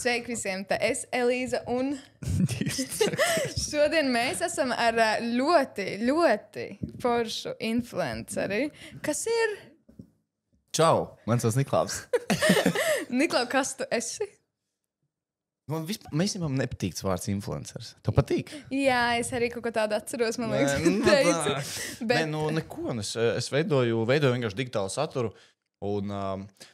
Sveiki visiem, tā es Elīza un šodien mēs esam ar ļoti foršu influenceri, kas ir... Čau, mans vārds Niklaus. Niklau, kas tu esi? Man vispār nepatīk tas vārds influenceris. Tev patīk? Jā, es arī kaut ko tādu atceros, man liekas, teicu. Bet... Nē, neko. Es veidoju vienkārši digitālu saturu un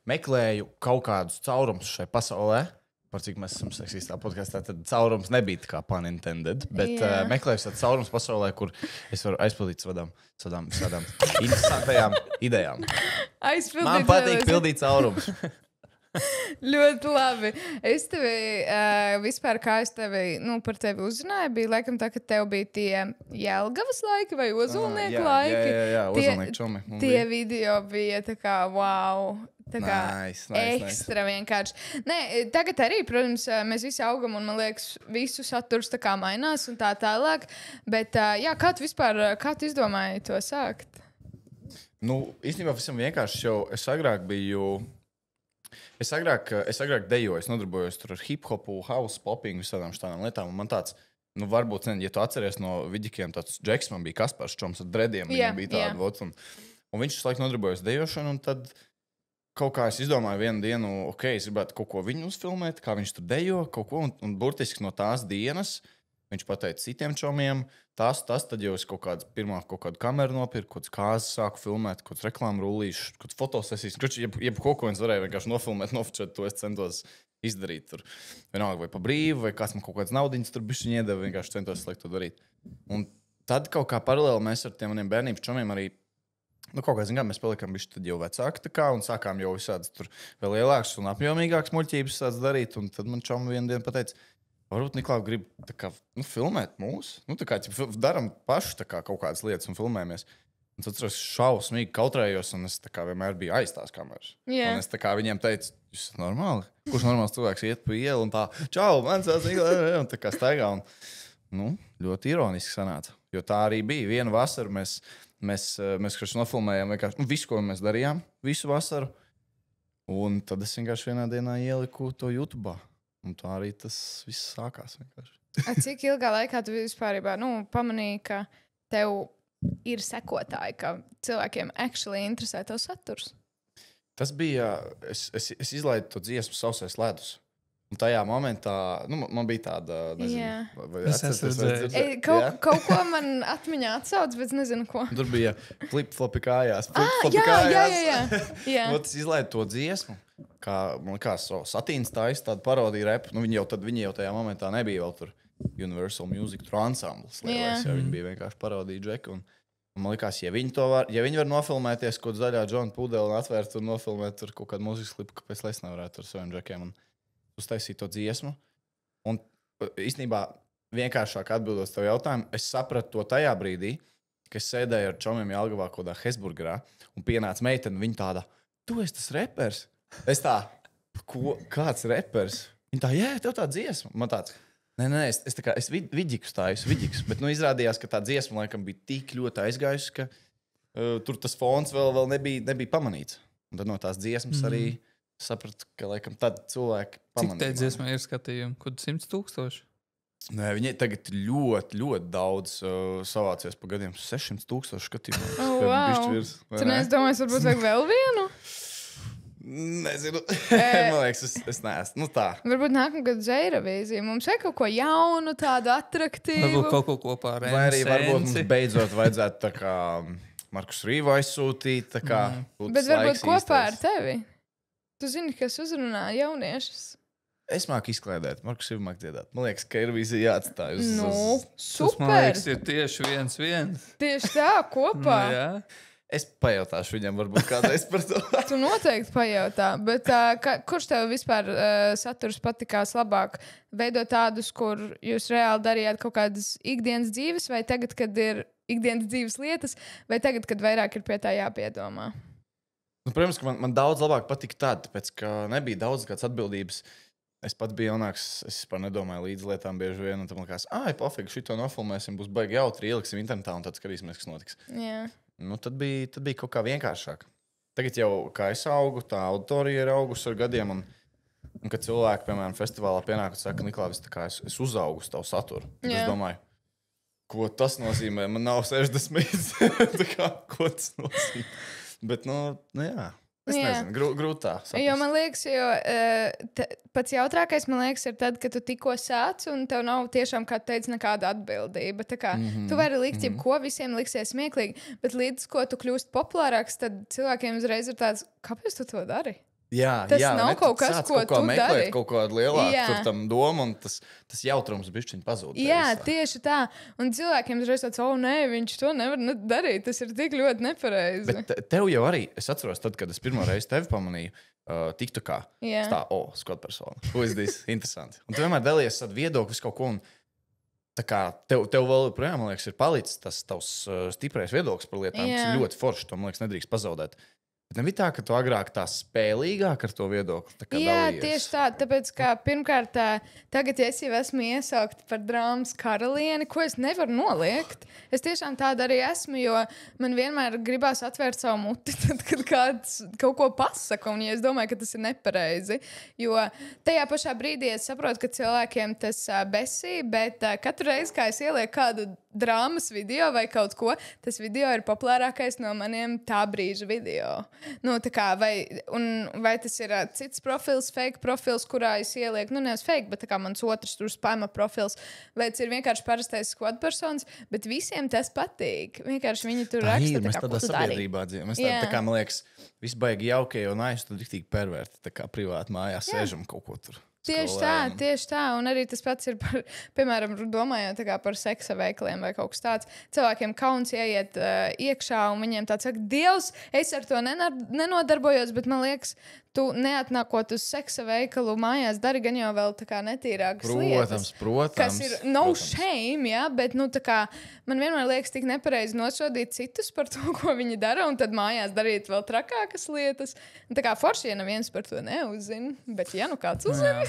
meklēju kaut kādus caurumus šai pasaulē. Par cik mēs esam seksistā podkastā, tad caurums nebija tā kā pun intended, bet meklēju tādu caurumus pasaulē, kur es varu aizpildīt savām interesantajām idejām. Man patīk pildīt caurumus. Ļoti labi. Es tevi, vispār kā es tevi, par tevi uzrunāju, bija laikam tā, ka tev bija tie Jelgavas laiki vai Ozolnieku laiki. Jā, Ozolnieku čomi. Tie video bija tā kā, wow, tā kā ekstra vienkārši. Nē, tagad arī, protams, mēs visi augam un, man liekas, visu saturs tā kā mainās un tā tālāk. Bet, jā, kā tu izdomāji to sākt? Īstenībā visam vienkārši jau es agrāk biju... Es agrāk dejoju, es nodarbojos ar hip-hopu, house poppingu, visādām šādām lietām. Un man tāds, varbūt, ja tu atceries no vidikiem, tāds Džeks man bija Kaspars Čoms ar drediem. Viņam bija tāda vots. Un viņš visu laiku nodarbojas dejošanu. Un tad kaut kā es izdomāju vienu dienu, es gribētu kaut ko viņu uzfilmēt, kā viņš tur dejo, kaut ko. Un burtiski no tās dienas viņš pateica citiem čomiem, tad jau es kaut kādu kameru nopirku, kaut kādas kāzas sāku filmēt, kaut kādas reklāmu rullīšas, kaut kādas fotosesijas. Jebko, ko viņš varēja vienkārši nofilmēt, nofočēt, to es centos izdarīt. Tur. Vienalga vai pa brīvu, vai kāds man kaut kāds naudiņas tur bišķiņ iedeva, vienkārši centos to darīt. Un tad kaut kā paralēli mēs ar tiem maniem bērnības čomiem arī, kaut kā, mēs palikām bišķi tad jau vecāki tā kā, un sākām jau visādas tur vēl lielākas un apjomīgākas muļķības sāc darīt, un tad man čomi vienu dienu pateica, varbūt Niklaus grib filmēt mūs. Daram paši kaut kādas lietas un filmējamies. Un tad es šausmīgi kautrējos, un es vienmēr biju aiz tās kameras. Yeah. Un es viņiem teicu, jūs esat normāli? Kurš normāls cilvēks iet pa ielu un tā, čau, mans vārds Niklaus, un tā kā staigā. Un, ļoti ironiski sanāca. Jo tā arī bija. Vienu vasaru mēs nofilmējām vienkārši visu, ko mēs darījām, visu vasaru. Un tad es vienkārši vienā dienā ieliku to YouTube. Un tā arī tas viss sākās vienkārši. Cik ilgā laikā tu vispār pamanīji, ka tev ir sekotāji, ka cilvēkiem actually interesē tev saturs? Tas bija, es izlaidu to dziesmu Sausais ledus. Un tajā momentā, man bija tāda, nezinu, vai atceries? Kaut ko man atmiņā atsauc, bet nezinu ko. Tur bija flip-flopi kājās. Jā. Es izlaidu to dziesmu. Kā, man liekas, Satīns taisa tādu parodiju repu. Viņi jau tajā momentā nebija vēl tur Universal Music tur ansamblis. Viņi bija vienkārši parodiju džeki. Un man liekas, ja viņi var nofilmēties kaut zaļā Džona Pudela un atvērt un nofilmēt tur kaut kādu mūzikas klipu, kāpēc es nevarētu ar saviem džekiem un uztaisīt to dziesmu. Un īstenībā vienkāršāk atbildot tev jautājumu, es sapratu to tajā brīdī, ka es sēdēju ar čomiem Jelgavā kaut kādā Hesburgerā un pienāca meitene, viņa tāda, tu esi tas repers? Es tā, kāds repers? Viņa tā, jā, tev tā dziesma. Man tāds, nē, es vidikus tāju, bet izrādījās, ka tā dziesma laikam bija tik ļoti aizgājusi, ka tur tas fons vēl nebija pamanīts. Un tad no tās dziesmas arī sapratu, ka laikam tad cilvēki pamanīja. Cik te dziesmā ir skatījumi? Kur 100,000? Nē, viņi tagad ļoti daudz savācies pa gadiem. 600,000 skatījumu. Wow. Tu nedomāji, varbūt vajag vēl vienu? Nezinu. Man liekas, es neesmu. Tā. Varbūt nākamgad uz Eirovīziju. Mums vajag kaut ko jaunu, tādu atraktīvu. Varbūt kaut ko kopā ar Vai arī varbūt mums beidzot vajadzētu tā kā Markus Rīvu aizsūtīt. Tā kā Bet varbūt kopā ar tevi. Tu zini, kas uzrunā jauniešus. Es māku izklaidēt. Markus Rīvu māku dziedāt. Man liekas, ka Eirovīzija jāatstāj uz... Super. Tas, man liekas, ir tieši 1-1. Tieši tā, kopā. Jā. Es pajautāšu viņam, varbūt kādreiz par to. Tu noteikti pajautā, bet kurš tev vispār saturs patikās labāk? Veidot tādus, kur jūs reāli darījāt kaut kādas ikdienas dzīves, vai tagad, kad ir ikdienas dzīves lietas, vai tagad, kad vairāk ir pie tā jāpiedomā? Protams, ka man daudz labāk patika tāda, tāpēc, ka nebija daudz kāds atbildības. Es pat biju jaunāks, es par nedomāju līdz lietām bieži vien, un tam likās, pofīgi, šito nofilmēsim, būs baigi jautri, ieliksim internetā, un tad skatīsimies, kas notiks. Jā. Tad bija kaut kā vienkāršāk. Tagad jau, kā es augu, tā auditorija ir augusi ar gadiem, un Un kad cilvēki, piemēram, festivālā pienāk un saka, Niklāvis, es uzaugu uz tavu saturu. Tad es domāju, ko tas nozīmē? Man nav 60. Ko tas nozīmē? Bet, jā. Es nezinu, grūtā saprast. Jo man liekas, pats jautrākais, man liekas, ir tad, kad tu tikko sāc un tev nav tiešām, kā tu teici, nekāda atbildība. Tā kā tu vari likt jebko, visiem liksies smieklīgi, bet līdz ko tu kļūst populārāks, tad cilvēkiem uzreiz ir tāds, kāpēc tu to dari? Tas nav kaut kas, ko tu dari. Kaut kādu lielāku tur tam domu, un tas jautrums bišķiņ pazūd. Jā, tieši tā. Un cilvēkiem uzreiz tāds, nē, viņš to nevar darīt. Tas ir tik ļoti nepareizi. Bet tev jau arī, es atceros tad, kad es pirmo reizi tevi pamanīju, TikTokā. Tā, skot persona. Who is this? Interesanti. Un tu vienmēr dalies ar viedoklis kaut ko, un tā kā tev vēl, projām, man liekas, ir palicis tas tavs stiprais viedoklis par lietām, kas ir ļoti forši, to, man liekas, nedrīkst pazaudēt. Bet nebija tā, ka tu agrāk tā spēlīgāk ar to viedokli? Jā, tieši tā. Tāpēc, ka pirmkārt, tagad es jau esmu iesaukta par drāmas karalieni, ko es nevaru noliegt. Es tiešām tāda arī esmu, jo man vienmēr gribās atvērt savu muti, tad, kad kāds kaut ko pasaka, un ja es domāju, ka tas ir nepareizi. Jo tajā pašā brīdī es saprotu, ka cilvēkiem tas besī, bet katru reizi, kā es ielieku kādu drāmas video vai kaut ko, tas video ir populārākais no maniem tā brīža video. Vai tas ir cits profils, fake profils, kurā es ielieku, nevis fake, bet mans otrs tur spama profils, vai tas ir vienkārši parastais squad personas, bet visiem tas patīk. Vienkārši viņi tur raksta, mēs tādā sabiedrībā dzīvojam. Mēs tā, man liekas, viss baigi jaukie un tad riktīgi perverti, tā kā privāti mājās sēžam kaut ko tur. Tieši tā, un arī tas pats ir par, piemēram, domājot par seksa veikaliem vai kaut kas tāds. Cilvēkiem kauns ieiet iekšā, un viņiem tāds saka, Dievs, es ar to nenodarbojos, bet man liekas, tu neatnākot uz seksa veikalu mājās, dari gan jau vēl tā kā netīrākas lietas. Protams. Kas ir shame, ja, bet, tā kā man vienmēr liekas tik nepareizi nosodīt citus par to, ko viņi dara, un tad mājās darīt vēl trakākas lietas. Tā kā forši, ja neviens par to neuzzina, bet ja kāds uzzina.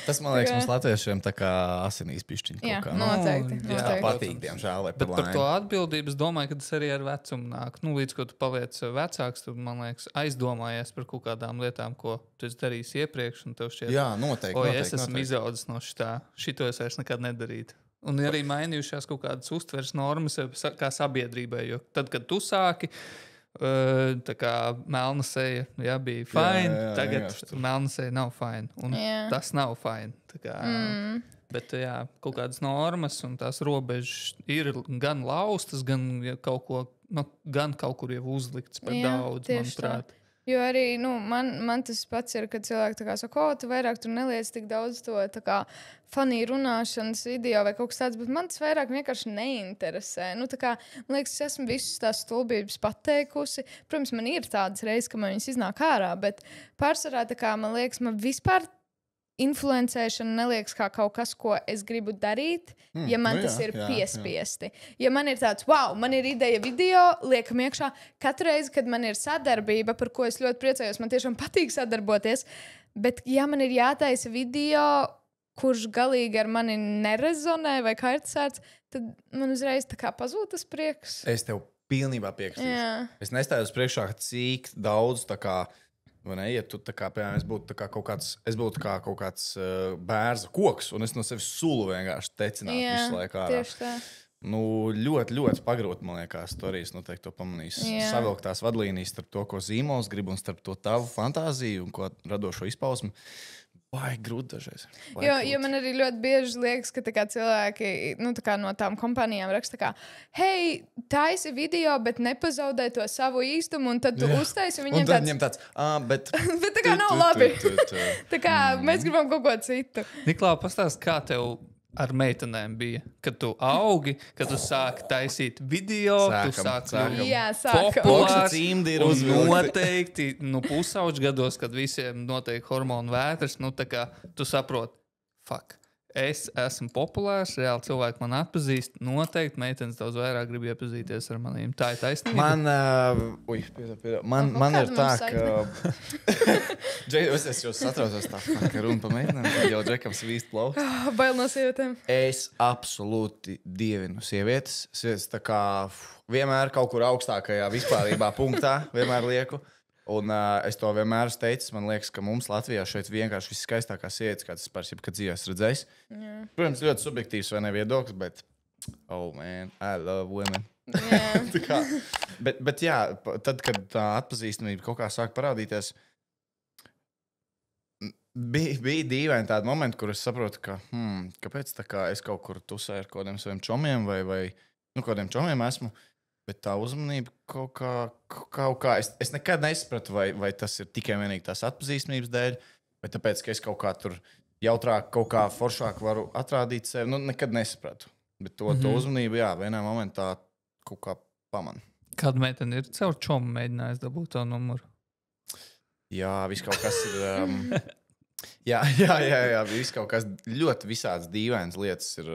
Tas, man liekas, mums latviešiem tā kā asinīs pišķiņ kaut kā. Noteikti. Tā patīk, diemžēl, vai bet par to atbildības domāju, ka tas arī ar vecumu nāk. Līdz, ko tu paliec vecāks, tu, man liekas, aizdomājies par kaut kādām lietām, ko tu esi darījis iepriekš, un tev šķiet, noteikti. Es esmu izaudzis no šito es vairs nekad nedarītu. Un arī mainījušās kaut kādas uztveres normas kā sabiedrībai, jo tad, kad tu sāki, tā kā melna seja bija fine, tagad melna seja nav fine. Un tas nav fine. Bet kaut kādas normas un tās robežas ir gan laustas, gan kaut kur jau uzliktas par daudz, manuprāt. Jo arī man tas pats ir, kad cilvēki saka, tu vairāk tur neliec tik daudz to funny runāšanas video vai kaut kas tāds, bet man tas vairāk vienkārši neinteresē. Man liekas, es esmu visus tās stulbības pateikusi. Protams, man ir tādas reizes, ka man viņas iznāk ārā, bet pārsvarā man liekas, man vispār influencēšana neliekas kā kaut kas, ko es gribu darīt, ja man tas ir piespiesti. Ja man ir tāds, man ir ideja video, liekam iekšā. Katru reizi, kad man ir sadarbība, par ko es ļoti priecājos, man tiešām patīk sadarboties, bet ja man ir jātaisa video, kurš galīgi ar mani nerezonē vai kā ir tas, tad man uzreiz tā kā pazūd tas prieks. Es tev pilnībā piekritīšu. Es nestājos priekšā, cik daudz tā kā ja tu piemēram, es būtu kaut kāds bērza koks, un es no sevis sulu vienkārši tecinātu visu laiku ārā. Tieši tā. Ļoti, ļoti pagrūti, man liekas, Torijas noteikti to pamanīs. Savilkt tās vadlīnijas starp to, ko zīmols grib, un starp to tavu fantāziju un ko radošo izpausmi. Baigi grūti dažreiz. Jo man arī ļoti bieži liekas, ka cilvēki no tām kompānijām raksta, hei, taisi video, bet nepazaudē to savu īstumu, un tad tu uztaisi viņiem tāds. Un tad viņiem tāds, bet... bet tā kā nav labi. Tā kā mēs gribam kaut ko citu. Niklā, pastāst, kā tev ar meitenēm bija, kad tu augi, kad tu sāki taisīt video, tu sāki populārs, un noteikti, pusauģu gados, kad visiem notiek hormonu vētras, tā kā tu saproti, es esmu populārs, reāli cilvēki man atpazīst, noteikti meitenes daudz vairāk grib iepazīties ar maniem. Tā ir taisnība. Man ir tā, ka... es jau satraucos tā, ka runa pa meitenēm, tad jau Džekam svīst plauks. Bail no sievietēm. Es absolūti dievinu sievietes. Sievietes tā kā vienmēr kaut kur augstākajā vispārībā punktā vienmēr lieku. Un es to vienmēr esmu teicis. Man liekas, ka mums Latvijā šeit vienkārši viss skaistākās sievietes, kādas es pārsvarā jebkad dzīvē esmu redzējis. Yeah. Protams, ļoti subjektīvs vai ne viedoklis, bet oh man, I love women. Yeah. bet jā, tad, kad tā atpazīstamība kaut kā sāk parādīties, bija dīvaini tādi momenti, kur es saprotu, ka kāpēc tā kā es kaut kur tusēju ar kādiem saviem čomiem vai kādiem čomiem esmu, bet tā uzmanība kaut kā es nekad nesapratu, vai tas ir tikai vienīgi tās atpazīstamības dēļ, vai tāpēc, ka es kaut kā tur jautrāk, kaut kā foršāk varu atrādīt sevi. Nekad nesapratu. Bet to uzmanību, jā, vienā momentā kaut kā pamanu. Kāda meitene ir caur čomu mēģinājusi dabūt to numuru? Jā, viss kaut kas ir... Jā, viss kaut kas ļoti visādas dīvainas lietas ir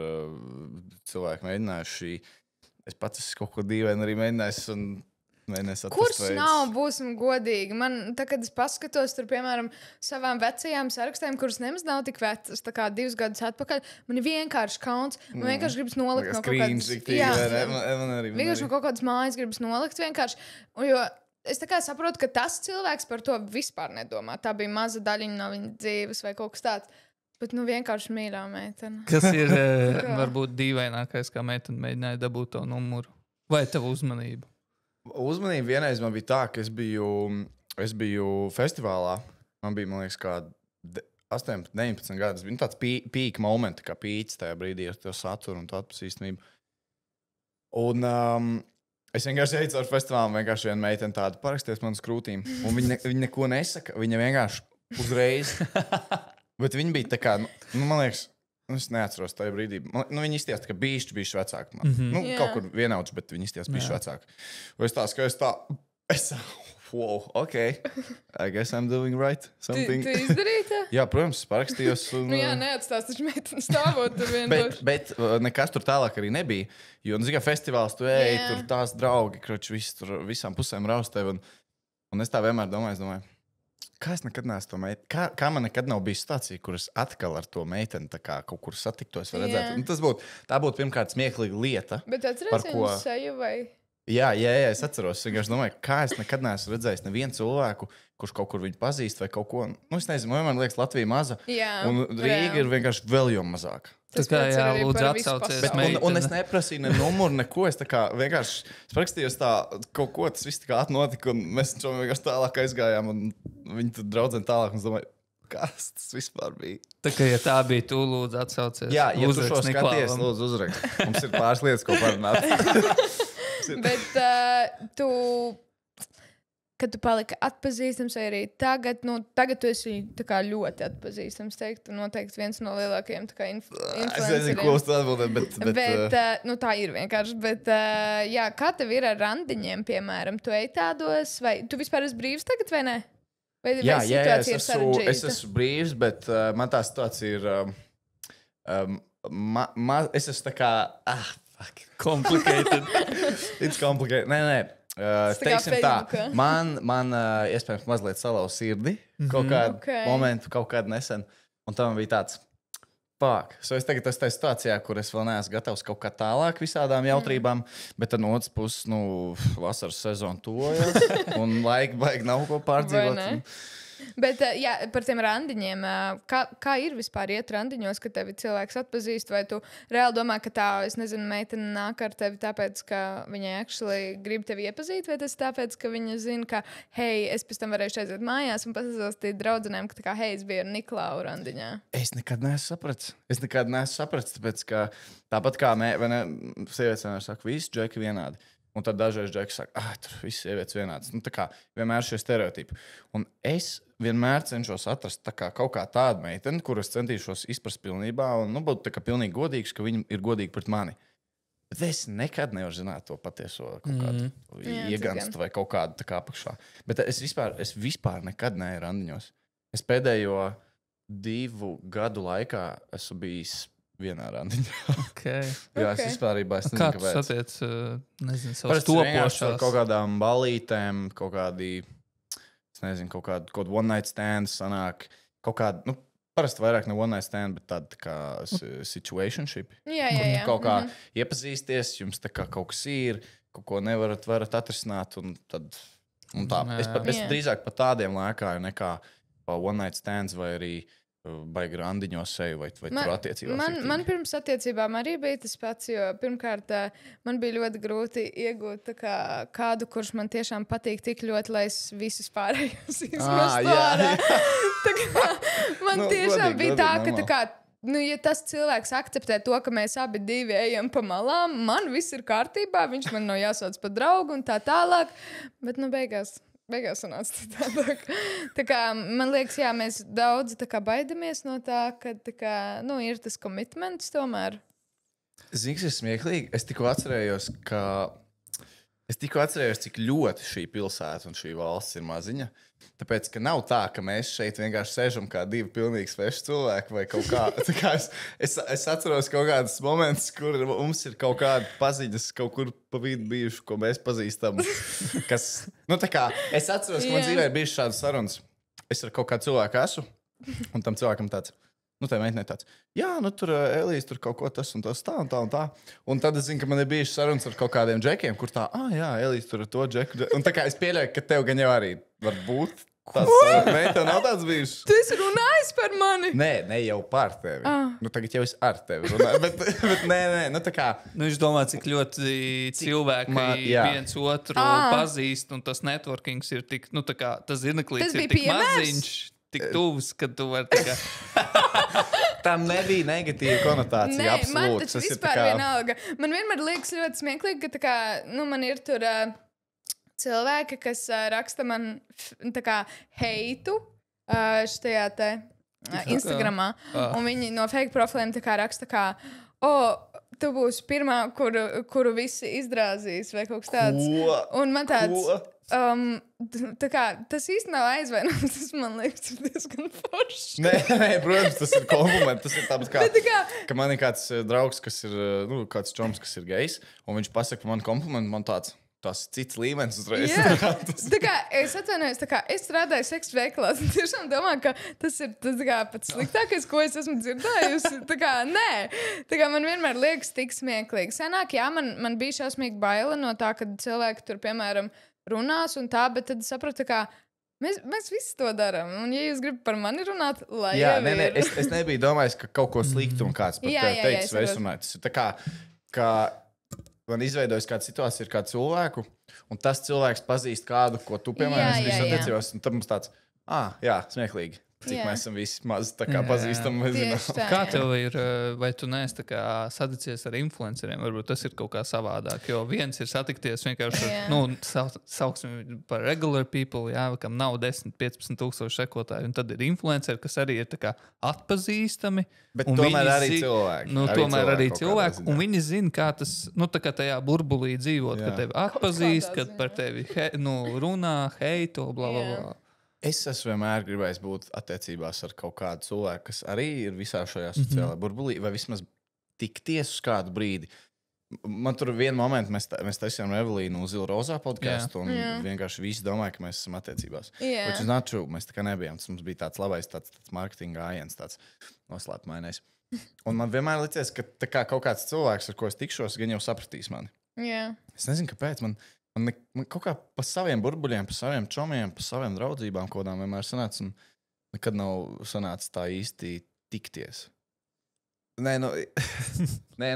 cilvēki mēģinājuši. Es pats esmu kaut ko dīvainu arī mēģinājis un mēģinājis atrast Kurs veids. nav, būsim godīgi. Man, kad es paskatos tur, piemēram, savām vecajām sarakstiem, kuras nemaz nav tik vecas, tā kā 2 gadus atpakaļ, man ir vienkārši kauns. Man vienkārši gribas nolikt no kaut kādas... Vienkārši no kaut kādas mājas gribas nolikt vienkārši. Jo es tā kā saprotu, ka tas cilvēks par to vispār nedomā. Tā bija maza daļiņa no viņa dzīves vai kaut kas tāds. Bet vienkārši mīļā meitene. Kas ir varbūt dīvainākais, kā meitene mēģināja dabūt to numuru? Vai tavu uzmanību? Uzmanība vienreiz man bija tā, ka es biju festivālā. Man bija, man liekas, kā 18, 19 gadus. Bija tāds pīka momenti, kā pīķis tajā brīdī ar to saturu un to atpazīstamību. Un es vienkārši eju caur festivālu, vienkārši viena meitene tāda paraksties man uz krūtīm. Un viņa neko nesaka, viņa vienkārši uzreiz. Bet viņa bija tā kā, man liekas, es neatceros tajā brīdī. Viņa izties tā kā bišķi vecāka. Kaut kur vienauds, bet viņa izties bišķi vecāka. Un es wow, ok. I guess I'm doing right. Something. Tu izdarīji tā? Jā, protams, parakstījos. Jā, neatstās taču meiteni stāvot tur vienkārši. Bet nekas tur tālāk arī nebija. Jo, zikā, festivāls tu ej, tur tās draugi, kroči, visi tur visām pusēm raust tevi. Un es tā vienmēr domāju, kā es nekad neesmu to meiteni? Kā man nekad nav bijis situācija, kur es atkal ar to meiteni tā kā kaut kur satiktos vai redzētu? Tā būtu pirmkārt smieklīga lieta. Bet atceries viņu seju vai... Jā, es atceros. Es vienkārši domāju, kā es nekad neesmu redzējis nevienu cilvēku, kurš kaut kur viņu pazīst vai kaut ko. Es nezinu, man liekas, Latvija maza. Jā, un Rīga ir vienkārši vēl jau mazāk. Tas kā lūdzu atsaucies. Un es neprasīju ne numuru, neko. Es vienkārši parakstījos tā, kaut ko tas viss tā kā atnotika, un mēs vienkārši tālāk aizgājām, un viņi tur draudzeni tālāk, un es domāju, kas tas vispār bija? Tā kā, ja tā bija, tu lūdzu atsaucies. Jā, ja tu šo skaties, lūdzu uzrakst. Mums ir pāris lietas, ko parunāt. Bet kad tu paliki atpazīstams, vai arī tagad tu esi ļoti atpazīstams, teiktu, noteikti viens no lielākajiem influenceriem. Es nezinu, ko uz to atbildēt, bet tā ir vienkārši. Bet, jā, kā tev ir ar randiņiem, piemēram, tu ej tādos, vai tu vispār esi brīvs tagad, vai ne? Vai situācija ir sarežģīta? Es esmu brīvs, bet man tā situācija ir... es esmu tā kā... Complicated. It's complicated. Nē. Teiksim tā, man iespējams mazliet salauz sirdi kaut kādu momentu, kaut kādu nesen. Un tam bija tāds, es tagad esmu tajā situācijā, kur es vēl neesmu gatavs kaut kā tālāk visādām jautrībām, bet tad no otras puses, vasaras sezona tojas, un laika baigi nav ko pārdzīvot. Bet, jā, par tiem randiņiem, kā ir vispār iet randiņos, ka tevi cilvēks atpazīst, vai tu reāli domā, ka tā, es nezinu, meitene nāk ar tevi tāpēc, ka viņai actually grib tevi iepazīt, vai tas tāpēc, ka viņa zina, ka, hei, es pēc tam varēšu aiziet mājās un pastāstīt draudzenēm, ka, hei, es biju ar Niklau randiņā. Es nekad neesmu sapratis, tāpēc, ka tāpat kā sievietes vienmēr saka, visi džeki vienādi. Un tad dažreiz džeki saka, tur viss sievietes vienādas. Tā kā vienmēr šie stereotipi. Un es vienmēr cenšos atrast kaut kā tādu meiteni, kuras centīšos izprast pilnībā un būt tā kā pilnīgi godīgs, ka viņi ir godīgi pret mani. Bet es nekad nevaru zināt to patieso kaut kādu ieganstu vai kaut kādu tā kā apakšā. Bet es vispār nekad neeju randiņos. Es pēdējo 2 gadu laikā esmu bijis vienā randiņā. Jā, es vispārībā es nezinu, kāpēc. Kā tu satiec, nezinu, savas topošās? Kaut kādām balītēm, kaut kādi, es nezinu, kaut kādu one night stand sanāk, kaut kādu, parasti vairāk ne one night stand, bet tāda kā situationship. Jā. Kaut kā iepazīsties, jums tā kā kaut kas ir, kaut ko varat atrisināt, un tad Un tā, es drīzāk pa tādiem lēkāju nekā pa one night stands vai arī baigi randiņos seju vai tur attiecībās. Man pirms attiecībām arī bija tas pats, jo pirmkārt man bija ļoti grūti iegūt kādu, kurš man tiešām patīk tik ļoti, lai es visus pārējos izmestu ārā. Man tiešām bija tā, ka ja tas cilvēks akceptē to, ka mēs abi divi ejam pa malām, man viss ir kārtībā, viņš man nav jāsauc par draugu un tā tālāk, bet beigās sanāca tālāk. Tā kā, man liekas, jā, mēs daudz baidamies no tā, ka ir tas komitments tomēr. Zini, kas ir smieklīgi? Es tikko atcerējos, cik ļoti šī pilsēta un šī valsts ir maziņa. Tāpēc, ka nav tā, ka mēs šeit vienkārši sēžam kā divi pilnīgi sveši cilvēki vai kaut kā. Es atceros kaut kādus momentus, kur mums ir kaut kādi paziņas kaut kur pa vidu bijuši, ko mēs pazīstam. Es atceros, ka man dzīvē ir bijušas šādas sarunas. Es ar kaut kādu cilvēku esmu, un tam cilvēkam tāds. Tā meitene tāds, jā, tur Elīs tur kaut ko tas un tas tā un tā un tā. Un tad es zinu, ka man ir bijušas sarunas ar kaut kādiem džekiem, kur tā, jā, Elīs tur ar to džeku. Un tā kā es pieļauju, ka tev gan jau arī var būt. Nē, tev nav tāds bijis. Tu esi runājis par mani? Nē, jau par tevi. Tagad jau es ar tevi runāju, bet nē, tā kā. Viņš domā, cik ļoti cilvēki viens otru pazīst, un tas networkings ir tik, tas zirneklīts ir tik maziņš. Tik tuvs, ka tu vari Tam nebija negatīva konotācija. Absolūti. Man taču vispār vienalga. Man vienmēr liekas ļoti smieklīgi, ka man ir tur cilvēki, kas raksta man heitu štajā te Instagramā. Un viņi no fake profiliem raksta tu būsi pirmā, kuru visi izdrāzīs vai kaut kas tāds. Un man tāds... tas īsti nav aizvainojums. Tas man liekas, ir diezgan forši. Nē, protams, tas ir kompliments. Tas ir tāds, ka man ir kāds draugs, kas ir, kāds čoms, kas ir gejs, un viņš pasaka par mani komplimentu, man tāds. Tas ir cits līmenis uzreiz. Es atvainojos, es strādāju seksu veikalā. Es tiešām domāju, ka tas ir pats sliktākais, ko es esmu dzirdējusi. Nē. Man vienmēr liekas tik smieklīgi. Senāk, jā, man bija šausmīgi baila no tā, kad cilvēki tur, piemēram, runās un tā, bet tad sapratu, mēs visi to darām. Un, ja jūs gribat par mani runāt, lai jau ir. Es nebiju domājis, ka kaut ko sliktu un kāds par tevi teiks, vai es runāju. Tas ir tā kā man izveidojas kāda situācija ar kādu cilvēku, un tas cilvēks pazīst kādu, ko tu, piemēram, esi attiecībās, un tad mums tāds, smieklīgi. Cik mēs esam visi maz pazīstam. Kā tev ir, vai tu neesi saticies ar influenceriem? Varbūt tas ir kaut kā savādāk, jo viens ir satikties vienkārši, sauksim par regular people, kam nav 10-15 tūkstoši sekotāji, un tad ir influenceri, kas arī ir atpazīstami. Bet tomēr arī cilvēki. Tomēr arī cilvēki, un viņi zina, kā tas, kā tajā burbulī dzīvot, ka tevi atpazīst, kad par tevi runā, heito, blablabla. Es esmu vienmēr gribējis būt attiecībās ar kaut kādu cilvēku, kas arī ir visā šajā sociālajā burbulī, vai vismaz tikties uz kādu brīdi. Man tur vienu momentu mēs taisījām Evelīnu uz Zila Rozā podcastu, un vienkārši visi domāja, ka mēs esam attiecībās. Which is not true. Mēs tā kā nebijām. Tas mums bija tāds labais tāds marketinga gājiens, tāds noslēpmainais. Un man vienmēr licies, ka tā kā kaut kāds cilvēks, ar ko es tikšos, gan jau sapratīs mani. Es nezinu, kāpēc man kaut kā pa saviem burbuļiem, pa saviem čomiem, pa saviem draudzībām kodām vienmēr sanāca, un nekad nav sanāca tā īsti tikties. Nē,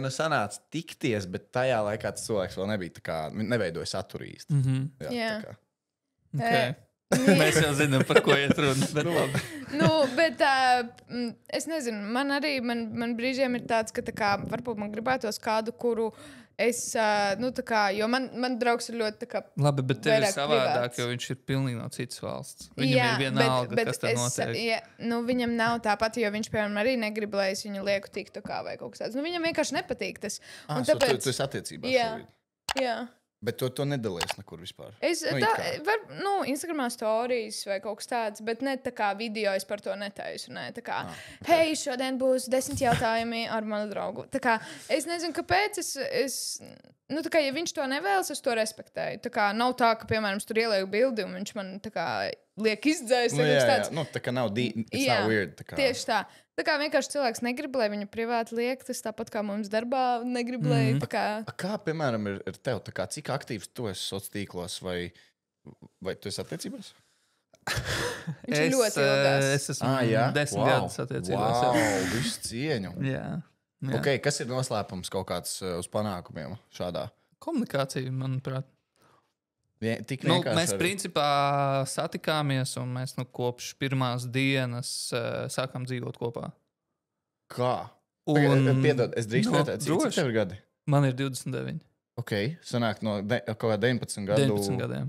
sanāca tikties, bet tajā laikā tas cilvēks vēl nebija tā kā, neveidoja saturu īsti. Jā. Okay. Mēs jau zinām, par ko iet runa. Bet es nezinu, man brīžiem ir tāds, ka varbūt man gribētos kādu, kuru es, jo man draugs ir ļoti labi, bet tev ir savādāk, jo viņš ir pilnīgi no citas valsts. Viņam ir vienalga, kas te notiek. Viņam nav tāpat, jo viņš, piemēram, arī negrib, lai es viņu lieku TikTokā vai kaut kas tāds. Viņam vienkārši nepatīk tas. Tāpēc... Tu esi attiecībās šobrīd. Jā. Bet to nedalies nekur vispār. Instagramā storijas vai kaut kas tāds, bet ne tā kā video es par to netaisu. Hei, šodien būs 10 jautājumi ar manu draugu. Es nezinu, kāpēc ja viņš to nevēlas, es to respektēju. Nav tā, ka, piemēram, tur ielieku bildi un viņš man liek izdzēst. Tā kā nav weird. Tieši tā. Tā kā vienkārši cilvēks negrib, lai viņu privāti liek, tas tāpat kā mums darbā negrib, lai... Kā, piemēram, ir tev, cik aktīvs tu esi sociālos tīklos vai Vai tu esi attiecībās? Viņš ir ļoti ilgās. Es esmu 10 gadus attiecībās. Visu cieņu. Jā. Okay, kas ir noslēpums kaut kāds uz panākumiem šādā? Komunikācija, manuprāt. Tik vienkārši. Mēs principā satikāmies un mēs kopš pirmās dienas sākām dzīvot kopā. Kā? Piedod, es drīkstu jautāt, cik tev ir gadi? Man ir 29. Ok, sanāk no kaut kā 19 gadu. 19 gadiem.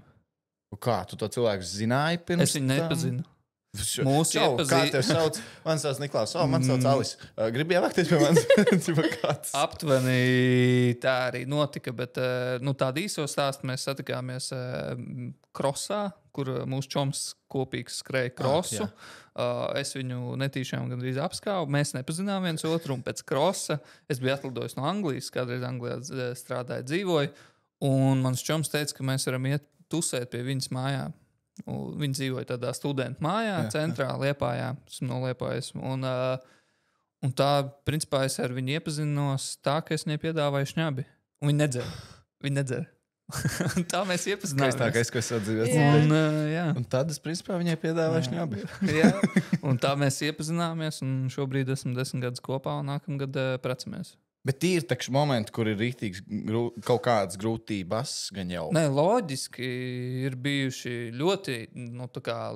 Kā, tu to cilvēku zināji pirms? Es viņu nepazinu. Mūsu kā tev sauc? Man sauc Niklaus, man sauc Alis. Gribi ievākties pie manis? Aptuveni tā arī notika, bet tādu īso stāstu mēs satikāmies krosā, kur mūsu čoms kopīgs skrēja krosu. Es viņu netīšām gandrīz apskāvu. Mēs nepazinām viens otru, un pēc krosa es biju atlidojis no Anglijas, kādreiz Anglijā strādāju, dzīvoju, un mans čoms teica, ka mēs varam iet tusēt pie viņas mājām. Viņi dzīvoja tādā studentu mājā, centrā, Liepājā. Esmu no Liepājas. Un tā, principā, es ar viņu iepazinos tā, ka es viņai piedāvāju šņabi. Un viņi nedzer. Tā mēs iepazināmies. Skaistākais, ko es atdzīvoju. Un tad es, principā, viņai piedāvāju šņabi. Jā. Un tā mēs iepazināmies, un šobrīd esam 10 gadus kopā, un nākamgad precamies. Bet ir taču momenti, kur ir rīktīgs kaut kādas grūtības, gan jau. Nē, loģiski ir bijuši ļoti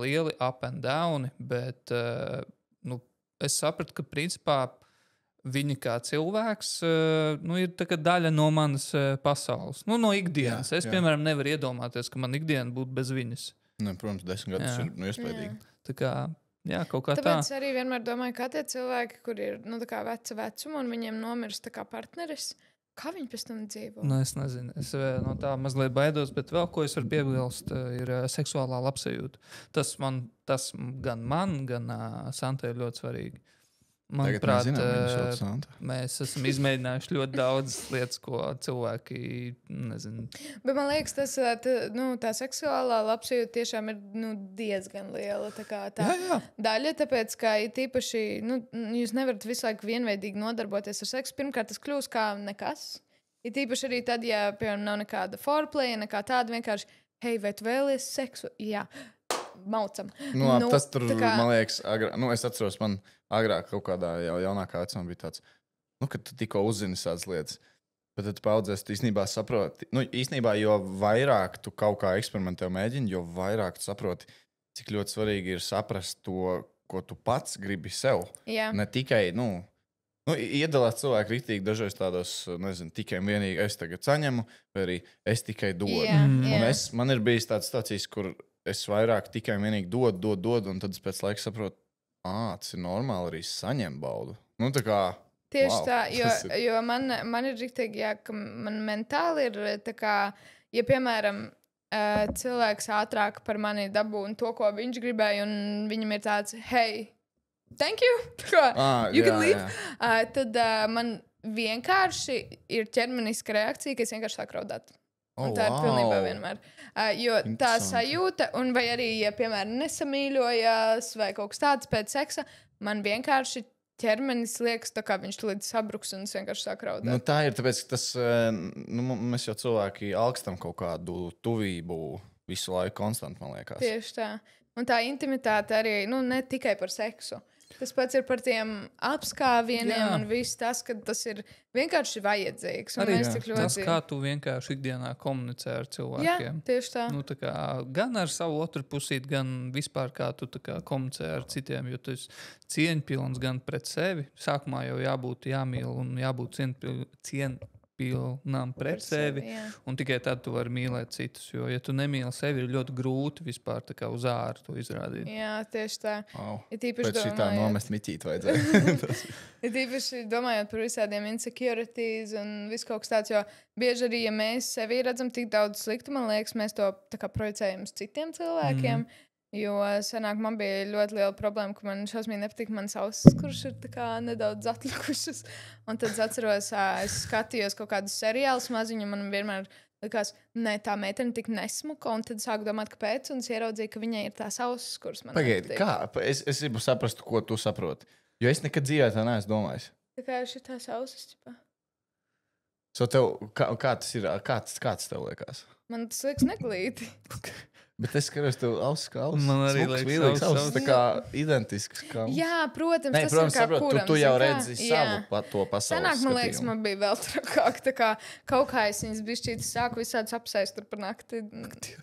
lieli up and down, bet es sapratu, ka principā viņi kā cilvēks ir daļa no manas pasaules. No ikdienas. Es, piemēram, nevaru iedomāties, ka man ikdiena būtu bez viņas. Ne, protams, 10 gadus ir iespaidīgi. Tā kā... Jā, kaut kā tāpēc tā. Arī vienmēr domāju, ka tie cilvēki, kur ir veca vecuma un viņiem nomirst partneris, kā viņi pēc tam dzīvo? Es nezinu. Es no tā mazliet baidos, bet vēl ko es varu piebilst, ir seksuālā labsajūta. Tas gan man, gan Santai ir ļoti svarīgi. Manuprāt, mēs esam izmēģinājuši ļoti daudz lietas, ko cilvēki nezina. Bet man liekas, tā seksuālā labsajūta tiešām ir diezgan liela. Tā daļa, tāpēc, ka tīpaši jūs nevarat visu laiku vienveidīgi nodarboties ar seksu. Pirmkārt, tas kļūst kā nekas. Ir tīpaši arī tad, ja, piemēram, nav nekāda foreplay, nekā tāda vienkārši, hei, vai tu vēlies seksu? Jā. Maucam. Tas tur, man liekas, es atceros, man agrāk kaut kādā jau jaunākā vecumā bija tāds, ka tu tikko uzzini tādas lietas, bet tad paudzēs tu īstenībā saproti. Īstenībā, jo vairāk tu kaut kā eksperimentē mēģini, jo vairāk tu saproti, cik ļoti svarīgi ir saprast to, ko tu pats gribi sev. Jā. Ne tikai, iedalāt cilvēku rītīgi dažreiz tādos, nezinu, tikai un vienīgi es tagad saņemu, vai arī es tikai dodu. Man ir bijis tāds situācijas, kur es vairāk tikai un vienīgi dodu, un tad es pēc laika saprotu, tas ir normāli arī saņemt baudu. Tieši tā, jo man ir rīktīgi, ka man mentāli ir tā kā, ja, piemēram, cilvēks ātrāk par mani dabū un to, ko viņš gribēja, un viņam ir tāds, hey, thank you, you can leave. Tad man vienkārši ir ķermeniska reakcija, ka es vienkārši sāku raudāt. Un tā ir pilnībā vienmēr. Jo tā sajūta, un vai arī, ja, piemēram, nesamīļojās vai kaut kas tāds pēc seksa, man vienkārši ķermenis liekas, tā kā viņš līdz sabruks un es vienkārši sāku raudāt. Tā ir, tāpēc, ka mēs jau cilvēki alkstam kaut kādu tuvību visu laiku konstanti, man liekas. Tieši tā. Un tā intimitāte arī, ne tikai par seksu. Tas pats ir par tiem apskāvieniem un viss tas, ka tas ir vienkārši vajadzīgs. Arī tas, kā tu vienkārši ikdienā komunicē ar cilvēkiem. Jā, tieši tā. Tā kā, gan ar savu otru pusīti, gan vispār kā tu komunicē ar citiem, jo tu esi cieņpilns gan pret sevi. Sākumā jau jābūt jāmīl un jābūt cieņpilnam pret sevi. Un tikai tad tu vari mīlēt citus, jo, ja tu nemīli sevi, ir ļoti grūti vispār tā kā uz āru to izrādīt. Jā, tieši tā. Pēc šitā nomest miķīt vajadzēja. Ir tīpaši domājot par visādiem insecurities un visu kaut kas tāds, jo bieži arī, ja mēs sevi redzam tik daudz sliktu, man liekas, mēs to tā kā projicējam uz citiem cilvēkiem. Jo senāk man bija ļoti liela problēma, ka man šausmīgi nepatīk manas ausis, kuras ir tā kā nedaudz atlikušas. Un tad es atceros, es skatījos kaut kādus seriālus maziņu, un man vienmēr likās, ne, tā meitene tik nesmuka, un tad sāku domāt, kāpēc, un es ieraudzīju, ka viņai ir tās ausis, kuras man nepatīk. Pagaidi, kā? Es gribu saprast, ko tu saproti. Jo es nekad dzīvē tā neesmu domājis. Tā kā ir tās ausis, ķipā. So tev, kā tas ir, kāds tev liekas? Man tas liekas neglīti. Bet es skatos, tev ausis kā ausis. Man arī liekas, ausis tā kā identisks. Kā Jā, protams, Nē, tas protams, ir kā saprot, kuram. tu jau zini kā? redzi savu to pasaules Sanāk, man liekas, skatījumu. man bija vēl trakāk. Tā kā kaut kā es viņas bišķītas sāku visādus apsēst tur par nakti.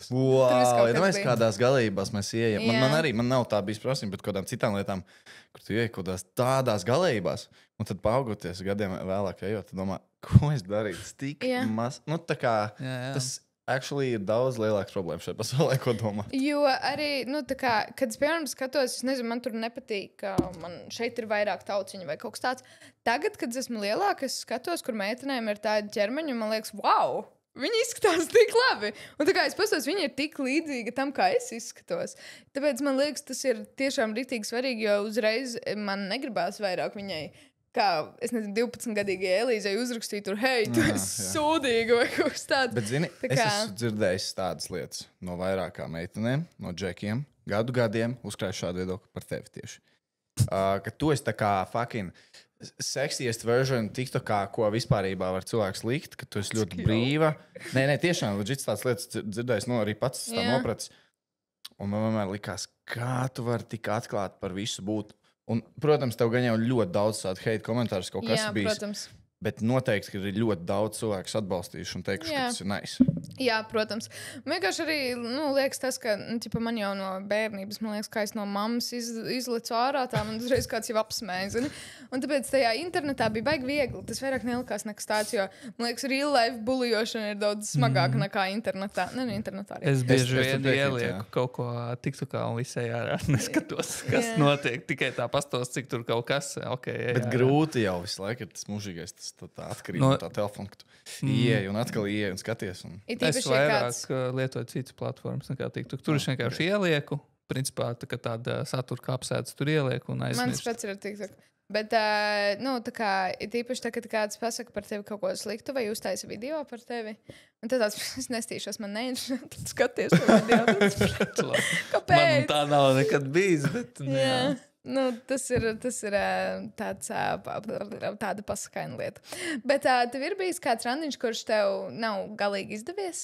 Wow, kaut ja mēs kas bija. kādās galībās mēs ieejam. Jā. Man nav tā bijis prasība, bet kādām citām lietām, kur tu ieej kādās tādās galībās, un tad paaugoties gadiem vēlāk ejot, tad domā, ko es darītu? Tik Jā. maz. Nu, tā kā tas actually ir daudz lielāks problēma šajā pasaulē, ko domā. Jo arī, nu, tā kā, kad es piemēram skatos, es nezinu, man tur nepatīk, ka man šeit ir vairāk tauciņu vai kaut kas tāds. Tagad, kad es esmu lielāka, es skatos, kur meitenēm ir tādi ķermeņi, un man liekas, wow! Viņi izskatās tik labi. Un tā kā es paskatos, viņi ir tik līdzīgi tam, kā es izskatos. Tāpēc man liekas, tas ir tiešām rītīgi svarīgi, jo uzreiz man negribās vairāk viņai. Kā, es nezinu, 12-gadīgai Elīzei uzrakstīju, tur, hei, tu esi sūdīga vai kaut kas tāds. Bet, zini, es esmu dzirdējis tādas lietas no vairākām meitenēm, no džekiem, gadiem, uzkrājuši šādu viedokli par tevi tieši. Ka tu esi tā kā fucking sexiest version TikTokā, ko vispārībā var cilvēks likt, ka tu esi ļoti brīva. Nē, tiešām, leģitāts tādas lietas dzirdējis, no arī pats tā nopratis. Un man vienmēr likās, kā tu vari tik atklāt par visu būt. Un, protams, tev gan jau ļoti daudz tādu hate komentārus kaut kas bijis. Protams. Bet noteikti, ka ir ļoti daudz cilvēku atbalstījuši un teikuši, ka tas ir nice. Jā, protams. Man vienkārši arī liekas tas, ka man jau no bērnības, man liekas, kā es no mammas izlecu ārā, tā man uzreiz kāds jau apsmēja. Zini? Un tāpēc tajā internetā bija baigi viegli. Tas vairāk nelikās nekas tāds, jo, man liekas, real life bulijošana ir daudz smagāka nekā internetā. Internetā arī. Es bieži vien ielieku kaut ko TikTokā un visai ārā neskatos, kas notiek. Tikai tā pastos, cik tur kaut kas. Okay, bet grūti jau visu laiku ir tas mūžīgais. Tā atkarība no tā telefona, ka tu ieej un atkal ieej un skaties. Un... Es vairāk lietoju citas platformas nekā TikTok. Tur es vienkārši ielieku. Principā tāda satura kāpsētas tur ielieku un aizmirstu. Mans pats ir TikTok. Bet, tā kā ir īpaši tā, kad kāds pasaka par tevi kaut ko sliktu vai uztaisa video par tevi. Un tad es nestīšos, man neinteresē. Tad skaties to video. Kāpēc? Man tā nav nekad bijis, bet jā. Tas ir tāda pasakaina lieta. Bet tev ir bijis kāds randiņš, kurš tev nav galīgi izdevies?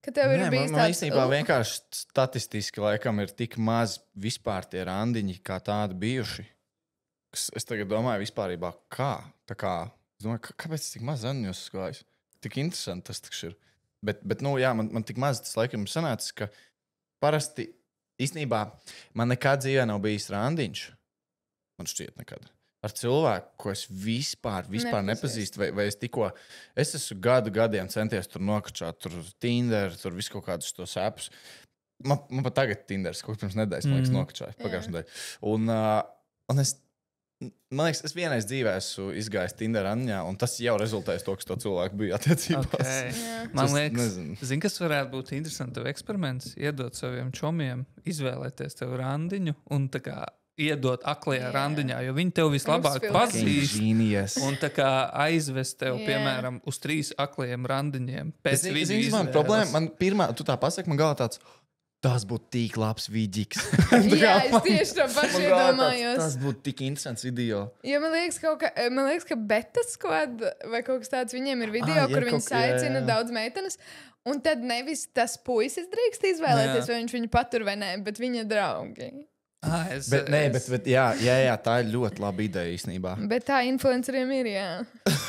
Ka tev ir bijis tāds... Man īstenībā vienkārši statistiski laikam ir tik maz vispār tie randiņi kā tādi bijuši. Es tagad domāju vispārībā, kā? Tā kā, es domāju, kāpēc es tik maz randiņos sklājos? Tik interesanti tas taču ir. Bet man tik maz tas laikam sanācis, ka parasti īstenībā man nekad dzīvē nav bijis randiņš. Man šķiet nekad. Ar cilvēku, ko es vispār nepazīstu. Vai es tikko... Es esmu gadiem centies tur nokačāt, tur Tinder, tur visu kaut kādus tos appus. Man pat tagad Tinders, kaut pirms nedēļas, man liekas, nokačāju. Pagājušajā nedēļā. Un man liekas, es vienreiz dzīvē esmu izgājis Tinder anņā, un tas jau rezultējas to, kas to cilvēku bija attiecībās. Okay. Man liekas, zini, kas varētu būt interesanti tev eksperiments, iedot saviem čomiem, izvēlēties tev randiņu un tā kā iedot aklajā randiņā, jo viņi tev vislabāk pazīst. Un tā kā aizvest tev, piemēram, uz 3 aklajiem randiņiem. Pēc viņu izvēles. Problēma, man pirmā, tu tā pasaki, man galā tāds... Tas būtu tik labs vidīgs. Jā, es tieši to pašu iedomājos. Tas būtu tik interesants video. Ja man liekas, ka Beta Squad vai kaut kas tāds, viņiem ir video, kur viņi saicina daudz meitenes, un tad nevis tas puisis drīkst izvēlēties, vai viņš viņu patur vai nē, bet viņa draugi. Bet tā ir ļoti laba ideja īstenībā. Bet tā influenceriem ir, jā.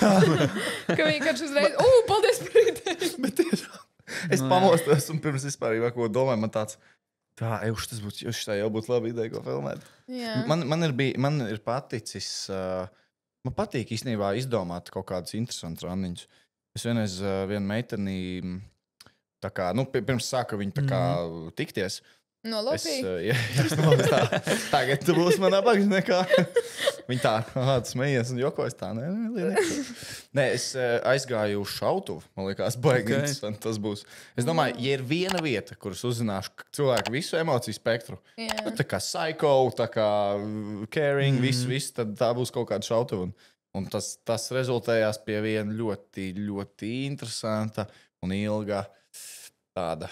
Ka vienkārši uzreiz, paldies par ideju. Bet tiešām. Es pamostos un pirms vispār ko domāju, man tāds, tas būtu, tā jau būtu laba ideja, ko filmēt. Man ir paticis, man patīk īstenībā izdomāt kaut kādus interesantus randiņus. Es vienreiz vienu meiteni, tā kā, pirms sāka viņi tā kā tikties. Nolopīja? Tagad tu būsi manā bagžniekā. Viņi tā, tu smejies un jokojas tā. Nē, es aizgāju uz šautuvu. Man liekas, baigi interesanti tas būs. Es domāju, ja ir viena vieta, kuras uzzināšu cilvēku visu emociju spektru, tā kā psycho, tā kā caring, viss, tad tā būs kaut kāda šautuva. Un tas rezultējās pie viena ļoti, ļoti interesanta un ilga tāda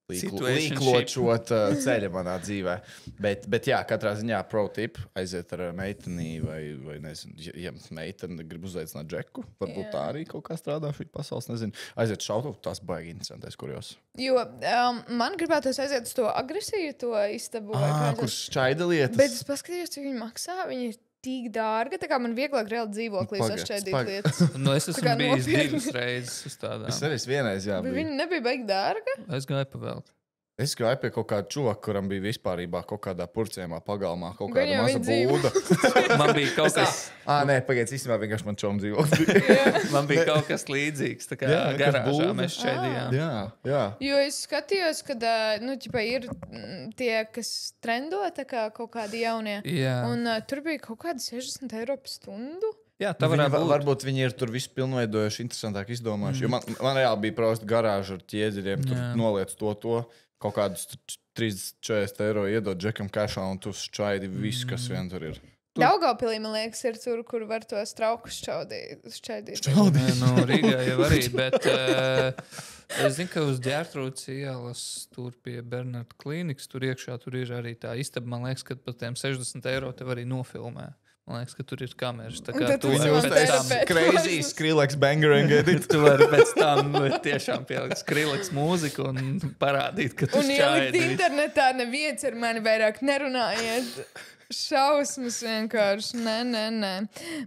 līkločot ceļa manā dzīvē. Bet jā, katrā ziņā pro tip aiziet ar meiteni vai nezinu, ja meiteni grib uzaicināt Džeku, varbūt tā arī kaut kā strādā šī pasaules, nezinu. Aiziet šautu, tās baigi interesantais, kurjos. Jo man gribētos aiziet uz to agresiju, to istabu. Kurš šķaida lietas. Bet es paskatījos, cik viņi maksā, viņi ir tik dārga, tā kā man vieglāk reāli dzīvoklī sašķaidīt lietas. Es esmu bijis divas reizes uz tādām. Es arī vienreiz, jā. Bet viņi nebija baigi dārga? Es gāju pavēlt. Es gāju pie kaut kāda čuvaka, kuram bija vispārībā kaut kādā purciemā pagalmā kaut kāda maza būda. Man bija kaut kas... Nē, pagaids, īstenībā vienkārši man čom dzīvo. Man bija kaut kas līdzīgs, tā kā garāžā mēs šķēdījām. Jā. Jo es skatījos, kad, ir tie, kas trendo, tā kā kaut kādi jaunie. Jā. Un tur bija kaut kādi 60 eiro par stundu. Jā, tā varētu būt. Varbūt viņi ir tur visu pilnveidojuši, interesantāk izdomājuši. Jo man reāli bija prosti garāža ar ķieģeļiem, tur noliec to. Kaut kādus 30-40 eiro iedod Džekam kešā un tu šķaidi visu, kas vien tur ir. Daugavpilī, man liekas, ir tur, kur var tos traukus šķaidīt. Rīgā jau arī, bet es zinu, ka uz Ģērtrūdas ielas tur pie Bernarda klīnikas, tur iekšā tur ir arī tā istaba. Man liekas, ka pat tiem 60 eiro tev arī nofilmē. Man liekas, ka tur ir kameras. Tā kā tu vari pēc tam crazy Skrillex bangerang edit. Tu vari pēc tam tiešām pielikt Skrillex mūziku un parādīt, ka tu šķaidi. Un ielikt internetā neviens ar mani vairāk nerunājiet. Šausmas vienkārši. Nē.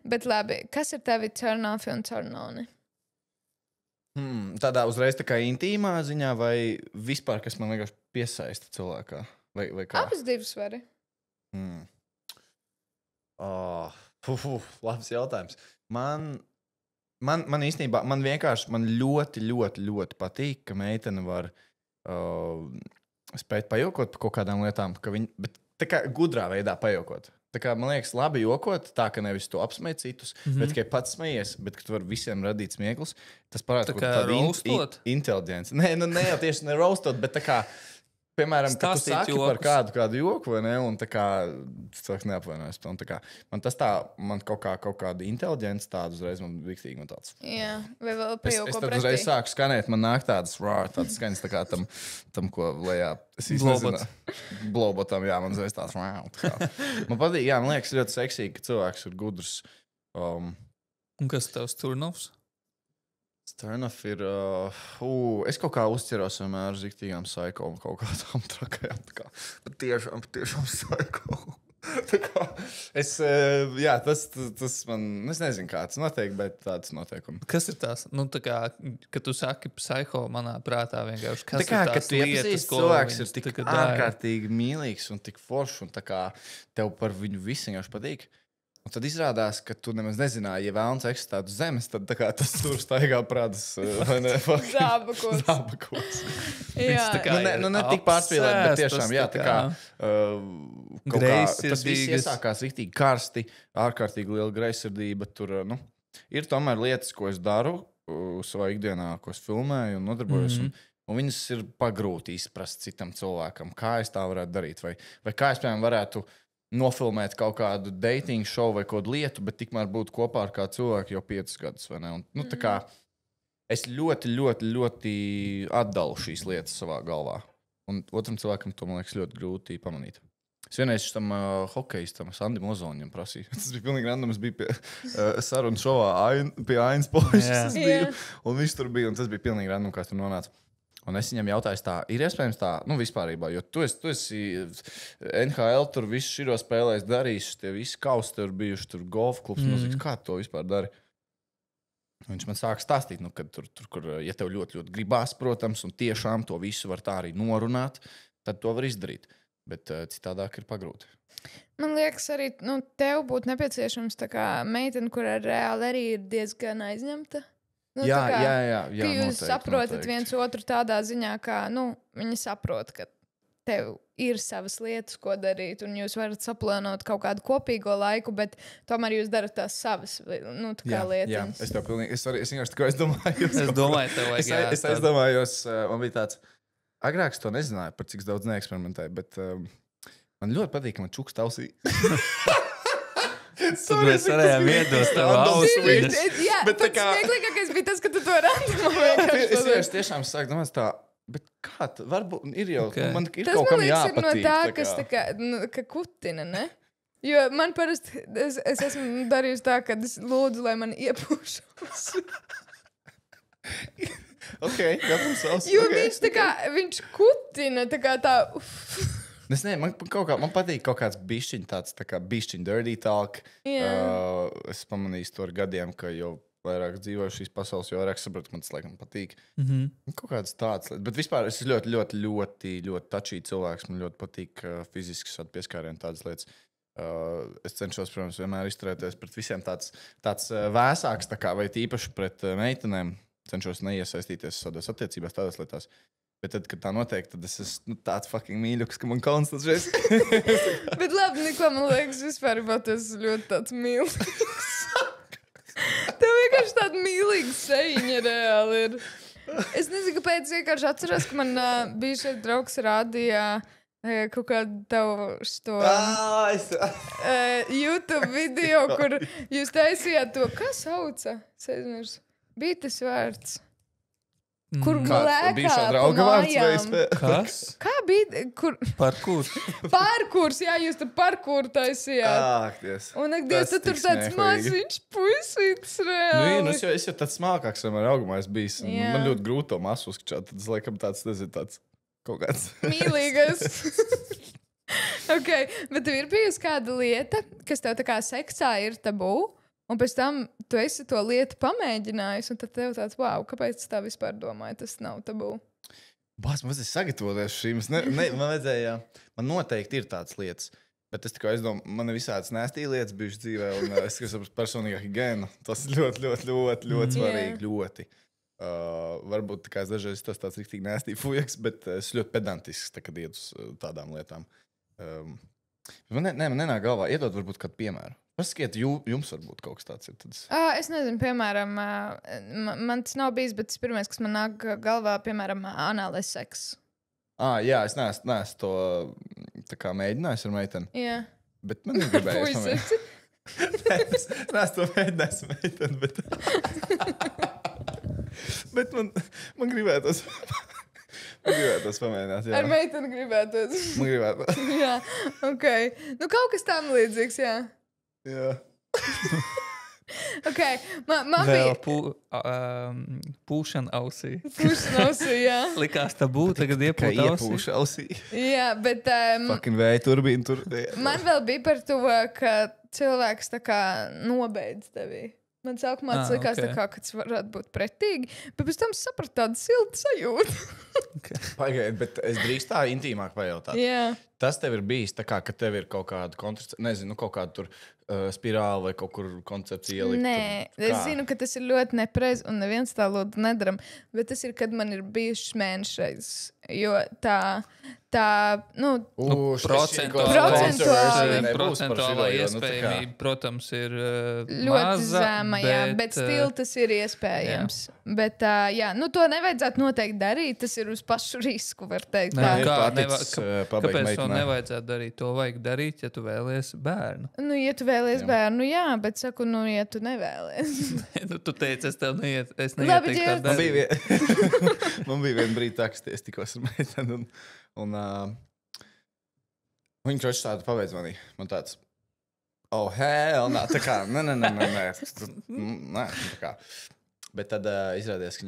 Bet labi, kas ir tavi turn-off un turn-oni? Tādā uzreiz tā kā intīmā ziņā vai vispār, kas man vienkārši piesaista cilvēkā? Vai kā? Abas divas vari. Labs jautājums. Man īstenībā, man ļoti, ļoti, ļoti patīk, ka meitene var spēt pajokot par kaut kādām lietām, bet tā kā gudrā veidā pajokot. Tā kā, man liekas, labi jokot, tā ka nevis to apsmēj citus, bet ka pats smejies, bet ka tu vari visiem radīt smieklus. Tas parāda, ka tāda inteliģence. Nē, jau tieši ne roastot, bet tā kā piemēram, kad tu saki jokus par kādu joku, vai ne, un tā kā cilvēks neapvainojas. Un tā kā man kaut kāda inteliģence tāda uzreiz man viktīgi man tāds. Jā, vai vēl pajoko pretī. Es tad uzreiz sāku skanēt, man nāk tādas skaņas tā kā tam ko lejā. Es nezinu. Blobotam, jā, man uzreiz tāds. Man patīk, jā, man liekas ļoti seksīgi, ka cilvēks ir gudrs. Un kas tavs turn-offs? Turn-off ir... es kaut kā uzķeros vienmēr uz riktīgām psycho un kaut kādām trakajām. Patiešām psycho. Tas man... Es nezinu, kāds noteikti, bet tāds noteikumi. Kas ir tās? Tā kā, kad tu saki psycho, manā prātā vienkārši. Kas tā kā, ir tās lietas, ko cilvēks ir tik ārkārtīgi mīlīgs un tik foršs un tā kā tev par viņu visu vienkārši patīk. Un tad izrādās, ka tu nemaz nezināji, ja vēlams eksistētu zemes, tad tā kā tas tur staigā prādas, vai ne? Zābakos. Jā. Ne tik pārspīlēt, bet tiešām, jā, tā kā tas viss iesākās riktīgi karsti, ārkārtīgi liela greizsirdība. Tur, ir tomēr lietas, ko es daru savā ikdienā, ko es filmēju un nodarbojos, un viņas ir pagrūti izprast citam cilvēkam, kā es tā varētu darīt, vai kā es, piemēram, varētu nofilmēt kaut kādu dating show vai kādu lietu, bet tikmēr būt kopā ar kādu cilvēku jau 5 gadus, vai ne? Un, tā kā es ļoti, ļoti, ļoti atdalu šīs lietas savā galvā. Un otram cilvēkam to, man liekas, ļoti grūti pamanīt. Es vienreiz tam hokejistam, Sandim Ozoņam prasīju. Tas bija pilnīgi random. Es biju pie sarunu šovā pie Ainas Pošas. Un viņš tur bija, un tas bija pilnīgi random, kā tur nonāca. Un es viņam jautāju, tā ir iespējams tā, vispārībā, jo tu esi NHL, tur visu širo spēlējis, darījis, tie visi kausi tur bijuši, tur golf klubs, kā tu to vispār dari? Viņš man sāka stāstīt, ka tur, ja tev ļoti, ļoti gribās, protams, un tiešām to visu var tā arī norunāt, tad to var izdarīt. Bet citādāk ir pagrūti. Man liekas, arī tev būtu nepieciešams tā kā meitene, kura reāli arī ir diezgan aizņemta. Jā, ka jūs saprotat viens otru tādā ziņā, ka viņi saprot, ka tev ir savas lietas, ko darīt, un jūs varat saplānot kaut kādu kopīgo laiku, bet tomēr jūs darat tās savas lietiņas. Jā, es tev pilnīgi, es vienkārši tikko aizdomājos. Es domāju, tev vajag. Es aizdomājos, man bija tāds, agrāk es to nezināju, par cik daudz neeksperimentēju, bet man ļoti patīk, ka man čuks tausī. Tad mēs varējām iedos tev austiņas. Jā, bet pats smieklīgākais bija tas, ka tu to randumā vienkārši. Es tiešām sāku domāt tā, bet kā jā, varbūt ir jau, man ir tas, kaut kam jāpatīk. Tas, man liekas, ir no tā, kas tā kā, ka kutina, ne? Jo man parasti, es esmu darījusi tā, ka es lūdzu, lai man iepūšos. Katram savs. Jo viņš tā kā, viņš kutina, tā kā tā... Es nezinu, man patīk kaut kāds bišķiņ tāds, tā kā bišķiņ dirty talk. Es pamanīju to ar gadiem, ka jau vairāk dzīvoju šīs pasaules, jo vairāk sapratu, man tas laikam patīk. Kaut kāds tāds lietas. Bet vispār es esmu ļoti tačīgi cilvēks. Man ļoti patīk fiziski pieskārieni tādas lietas. Es cenšos, protams, vienmēr izturēties pret visiem tāds vēsāks, tā kā, vai tīpaši pret meitenēm. Cenšos neiesaistīties tādās attiecībās, tādās lietās. Bet tad, kad tā notiek, tad es esmu tāds fucking mīļuks, ka man kauns tas šeit. Bet labi, Niko, man liekas, vispār tas ļoti tāds mīlīgs. Tev vienkārši tāda mīlīga sejiņa reāli ir. Es nezinu, kāpēc vienkārši atceros, ka man bija šeit draugs rādīja kaut kādu tavu YouTube video, kur jūs taisījāt to, kā sauca? Bija tas vārds. Kur bija šā drauga vārds? Kas? Kā bija? Parkūrs. Parkūrs, jā, jūs tur parkūru taisījāt. Un, Dievs, tu tur tāds maziņš puisītis reāli. Es jau tāds smākāks vienmēr augumā es bijis. Man ļoti grūti to masu uzskačāt. Tad es laikam tāds, nezinu, tāds kaut kāds. Mīlīgais. Bet tev ir bijusi kāda lieta, kas tev tā kā seksā ir tabū? Un pēc tam tu esi to lietu pamēģinājis, un tad tev tāds, wow, kāpēc tā vispār domāju, tas nav tabū? Man vajadzēja sagatavoties šīm. Man noteikti ir tādas lietas, bet es tikai aizdomāju, man ir visādas nēstī lietas bijušas dzīvē, un es saprotu personīgā higiēna. Tas ļoti svarīgi, ļoti. Varbūt tā kā es dažreiz tas tāds riktīgi nēstī fujaks, bet es ļoti pedantisks, kad iet uz tādām lietām. Man nenāk galvā, iedod varbūt kādu piemēru. Pasakiet, jums varbūt kaut kas tāds ir. Es nezinu, piemēram, man tas nav bijis, bet tas pirmais, kas man nāk galvā, piemēram, anālais seks. Jā, es neesmu to tā kā mēģinājis ar meiteni. Jā. Bet man negribējās. Es neesmu to mēģinājis ar meiteni, bet man gribētos. Man gribētos pamēģināt, jā. Ar meiteni gribētos. Man gribētos. Jā, Nu, kaut kas tam līdzīgs, jā. Jā. Man vēl bija pūšana ausī. Pūšana ausī, jā. Likās tabū, tagad iepūt ausī. Ausī. Jā, bet fucking vēja turbīna tur. Man vēl bija par to, ka cilvēks tā kā nobeidz tevī. Man sākumā tas likās, ka tas varētu būt pretīgi, bet pēc tam sapratu tādu siltu sajūtu. Pagaidiet, bet es drīkst tā intīmāk pajautāt. Jā. Tas tev ir bijis tā kā, ka tev ir kaut kāda kontracepcija, nezinu, kaut kāda tur spirāli vai kaut kur koncepcija ielikt? Nē, es zinu, ka tas ir ļoti nepareizi un neviens tā lūdzu nedaram, bet tas ir, kad man ir bijušas mēnešreizes, jo tā, procentuālā iespējamība, protams, ir ļoti maza, zema, bet stili tas ir iespējams. Jā. Bet, to nevajadzētu noteikti darīt, tas ir uz pašu risku, var teikt. Kāpēc to nevajadzētu darīt? To vajag darīt, ja tu vēlies bērnu. Ja tu vēlies bērnu, jā, bet saku, ja tu nevēlies. Tu teici, es tev neieteiktu tā darīt. Man bija viena brīdi tā, ka es tikos ar meiteni, un viņa kroči tādu pabeidz manī. Man tāds, oh, hell, tā kā, nē, tā kā. Bet tad izrādījās, ka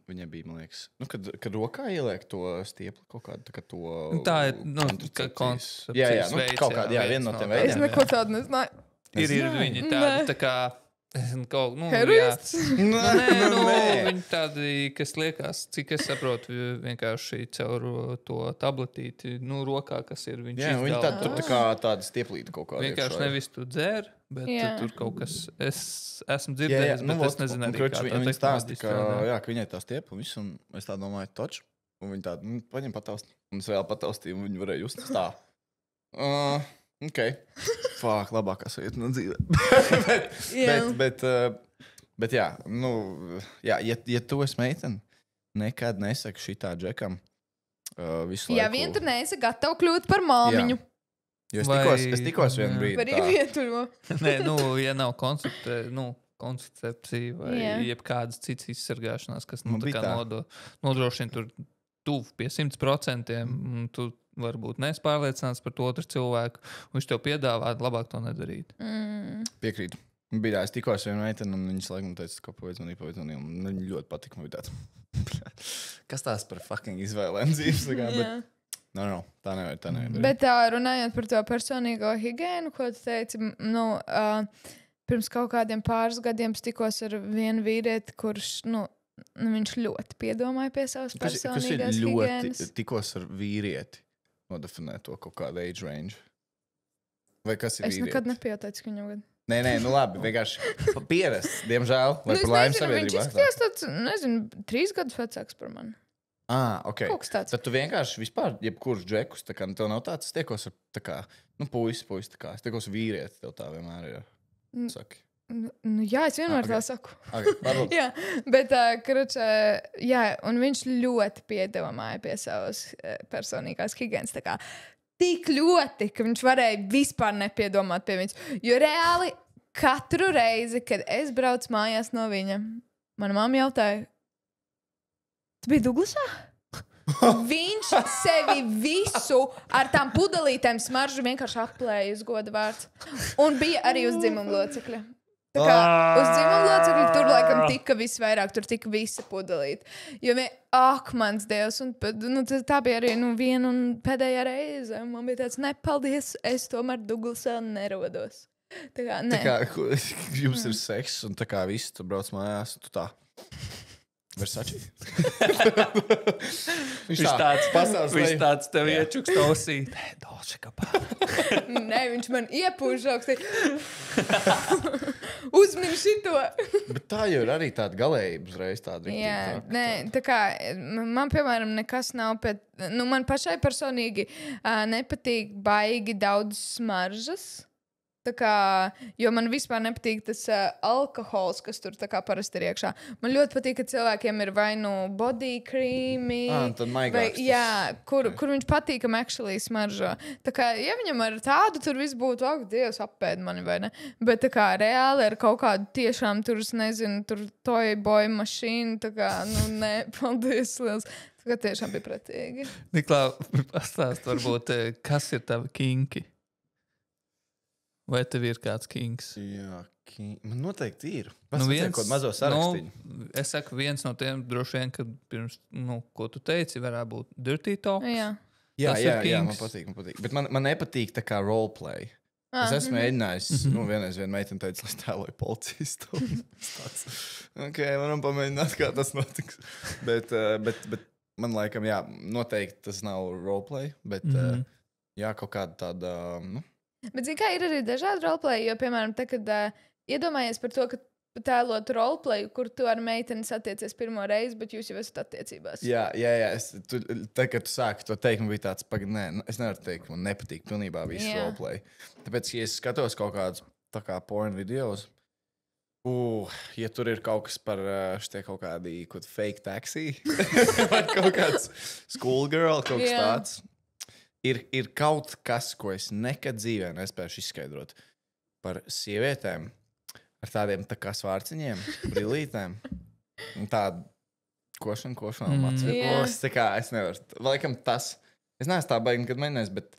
viņai bija, man liekas, kad rokā ieliek to stiepli kaut kādu, tā kā to... Tā ir, koncepcijas veids. Kaut kāda, viena no tiem veidiem. Es neko tādu nezināju. Ir viņi tādi, tā kā... Heroists? Viņi tādi, kas liekas, cik es saprotu, vienkārši caur to tabletīti, rokā, kas ir viņš izdala. Viņi tā kā tāda stieplīta kaut kāda. Vienkārši nevis tu dzer, bet tur kaut kas, es esmu dzirdējis, bet es nezinu arī, kā tā tehnoloģija strādā. Ka viņai tā stiepla un viss, un es tā domāju, taču, un viņi tādi, paņem pataust, un es vēl pataustīju, un viņi varēja just tā. Fāk, labākā sajūta no dzīvē. bet jā, ja tu esi meitene, nekad nesaki šitā džekam visu laiku. Jā, vien tu neesi gatava kļūt par māmiņu. Jo es tikos vienu brīdi. Par ievieturo. Nē, ja nav koncepcija vai jebkādas citas izsargāšanās, kas tā kā nodrošina tur tuvu pie 100%, un tu varbūt neesi pārliecināts par to otru cilvēku, un viņš tev piedāvā labāk to nedarīt. Piekrītu. Bija es tikos vienu meiteni, un viņas laikam teica, ka paveidzmanīja, un viņi ļoti patika. Man bija tāds, kas tās par fucking izvēlēm dzīves? Bet, no, tā nevar. Bet runājot par to personīgo higiēnu, ko tu teici, pirms kaut kādiem pāris gadiem tikos ar vienu vīrieti, kurš, viņš ļoti piedomāja pie savas personīgās higienas. Kas ir ļoti tikos ar vīrieti? Nodefinē to kaut kādu age range. Vai kas ir vīrieti? Es nekad nepieteicu, ka viņam gadu. Nē, labi, vienkārši pierasts, diemžēl, vai par laimi sabiedrībā. Viņš izskatījās tāds, 3 gadus vecāks par mani. Ok. Tad tu vienkārši vispār, jebkurš džekus, tā kā tev nav tāds, es tiekos ar, tā kā, puisi, tā kā, es tiekos vīrieti, tev tā vienmēr ir, saki. Jā, es vienmēr tā saku. Okay, jā, bet, un viņš ļoti piedomāja pie savas personīgās higienas, tā kā, tik ļoti, ka viņš varēja vispār nepiedomāt pie viņas. Jo reāli katru reizi, kad es braucu mājās no viņa, mana mamma jautāja, tu biji Douglasā? Viņš sevi visu ar tām pudelītēm smaržu vienkārši aplēja uz goda vārds. Un bija arī uz dzimumlocekļa. Tā kā uz dzimumlocekļa tur laikam tika visvairāk, tur tika visa pudelīte. Jo mans Dievs, un tā bija arī viena un pēdējā reize. Man bija tāds, nepaldies, es tomēr Douglasā nerodos. Tā kā, ne. Tā kā jums ir seks, un tā kā viss, tu brauc mājās, tu tā. Versace? Viņš tāds tev iečuks tausī. Nē, Dolce Gabbana. Nē, viņš man iepūž augstī. Uzmini šito. Bet tā jau ir arī tāda galējība uzreiz tāda. Jā, nē, tā kā man, piemēram, nekas nav pēc... man pašai personīgi nepatīk baigi daudz smaržas. Tā kā, jo man vispār nepatīk tas alkohols, kas tur tā kā parasti ir iekšā. Man ļoti patīk, ka cilvēkiem ir vai body creamy, kur viņš patīkam actually smaržo. Tā kā, ja viņam ar tādu tur viss būtu, Dievs, apēd mani, vai ne? Bet tā kā reāli ar kaut kādu tiešām tur, es nezinu, tur toy boy mašīnu, tā kā, nē, paldies liels. Tā kā tiešām bija pretīgi. Niklā, pastāst varbūt, kas ir tavi kinki? Vai tev ir kāds kinks? Jā, man noteikti ir. Viens, kaut mazo sarakstiņu. Es saku, viens no tiem droši vien, kad pirms, ko tu teici, varētu būt dirty talks. Jā, man patīk. Bet man nepatīk tā kā roleplay. Es esmu mēģinājis, vienreiz viena meitene teica, lai es tēloju policistu. Varam pamēģināt, kā tas notiks. Bet man laikam, noteikti tas nav roleplay, bet kaut kāda tāda, Bet, zini, kā ir arī dažādi roleplay, jo, piemēram, kad iedomājies par to, ka tēlot roleplay, kur tu ar meiteni satiecies pirmo reizi, bet jūs jau esat attiecībās. Jā. Kad tu sāki to teikt, man bija tāds, es nevaru teikt, man nepatīk pilnībā visu roleplay. Tāpēc, ja es skatos kaut kādus tā kā porn videos, ja tur ir kaut kas par šitie kaut kādi fake taxi, vai kaut kāds schoolgirl, kaut kas tāds. Ir kaut kas, ko es nekad dzīvē nespēju izskaidrot par sievietēm ar tādiem tā kā svārciņiem, brillītēm un tādu košanu macību. Tā kā es nevaru. Laikam tas, es neesmu tā baigi nekad mēģinājis, bet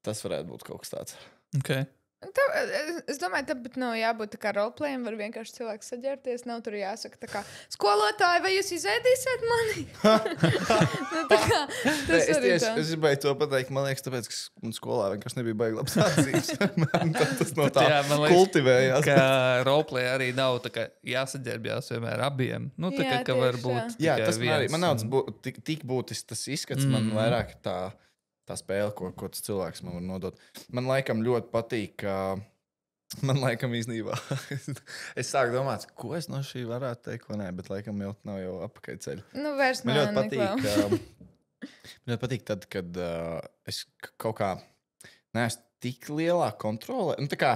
tas varētu būt kaut kas tāds. Okay. Es domāju, tāpēc nav jābūt tā kā roleplayam, var vienkārši cilvēks saģērties, nav tur jāsaka tā kā skolotāji, vai jūs izēdīsiet mani? Tā kā, tas arī tā. Es gribēju to pateikt, man liekas, tāpēc, ka skolā vienkārši nebija baigi labs atzīmes. Tas no tā kultivējās. Ka roleplay arī nav tā kā jāsaģērbjās vienmēr abiem. Tā kā, ka var būt tikai viens. Man nav tik būtisks tas izskats, man vairāk tā spēle, ko tas cilvēks man var nodot. Man laikam ļoti patīk, man laikam īstenībā, es sāku domāt, ko es no šī varētu teikt, ko nē, bet laikam jau nav jau apakaļ ceļu. Vairs man ļoti patīk, man ļoti patīk tad, kad es kaut kā neesmu tik lielā kontrolē. Tā kā,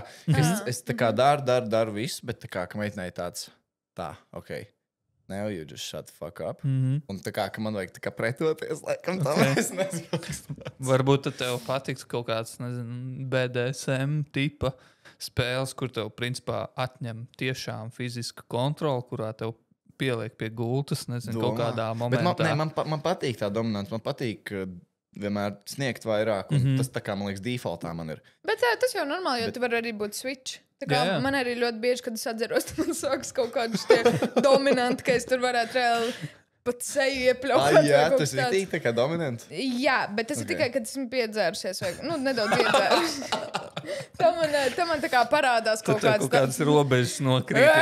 es tā kā daru visu, bet tā kā, ka meitenei tāds, ok. Now you just shut the fuck up. Un tā kā, ka man vajag tā kā pretoties, laikam tam es nezinu. Varbūt tev patiktu kaut kāds, nezinu, BDSM tipa spēles, kur tev principā atņem tiešām fizisku kontroli, kurā tev pieliek pie gultas, nezinu, kaut kādā momentā. Man patīk tā dominants, man patīk vienmēr sniegt vairāk, un tas tā kā, man liekas, defaultā man ir. Bet tas jau normāli, jo tu vari arī būt switch. Tā kā man arī ļoti bieži, kad es atceros, man sākas kaut kādi dominanti, ka es tur varētu reāli pat seju iepļaut. Jā, tas ir tik tā kā dominants. Jā, bet tas ir tikai, kad esmu piedzērusies vai, nedaudz iedzērusies. Tā man tā kā parādās kaut kādas robežas nokrīt.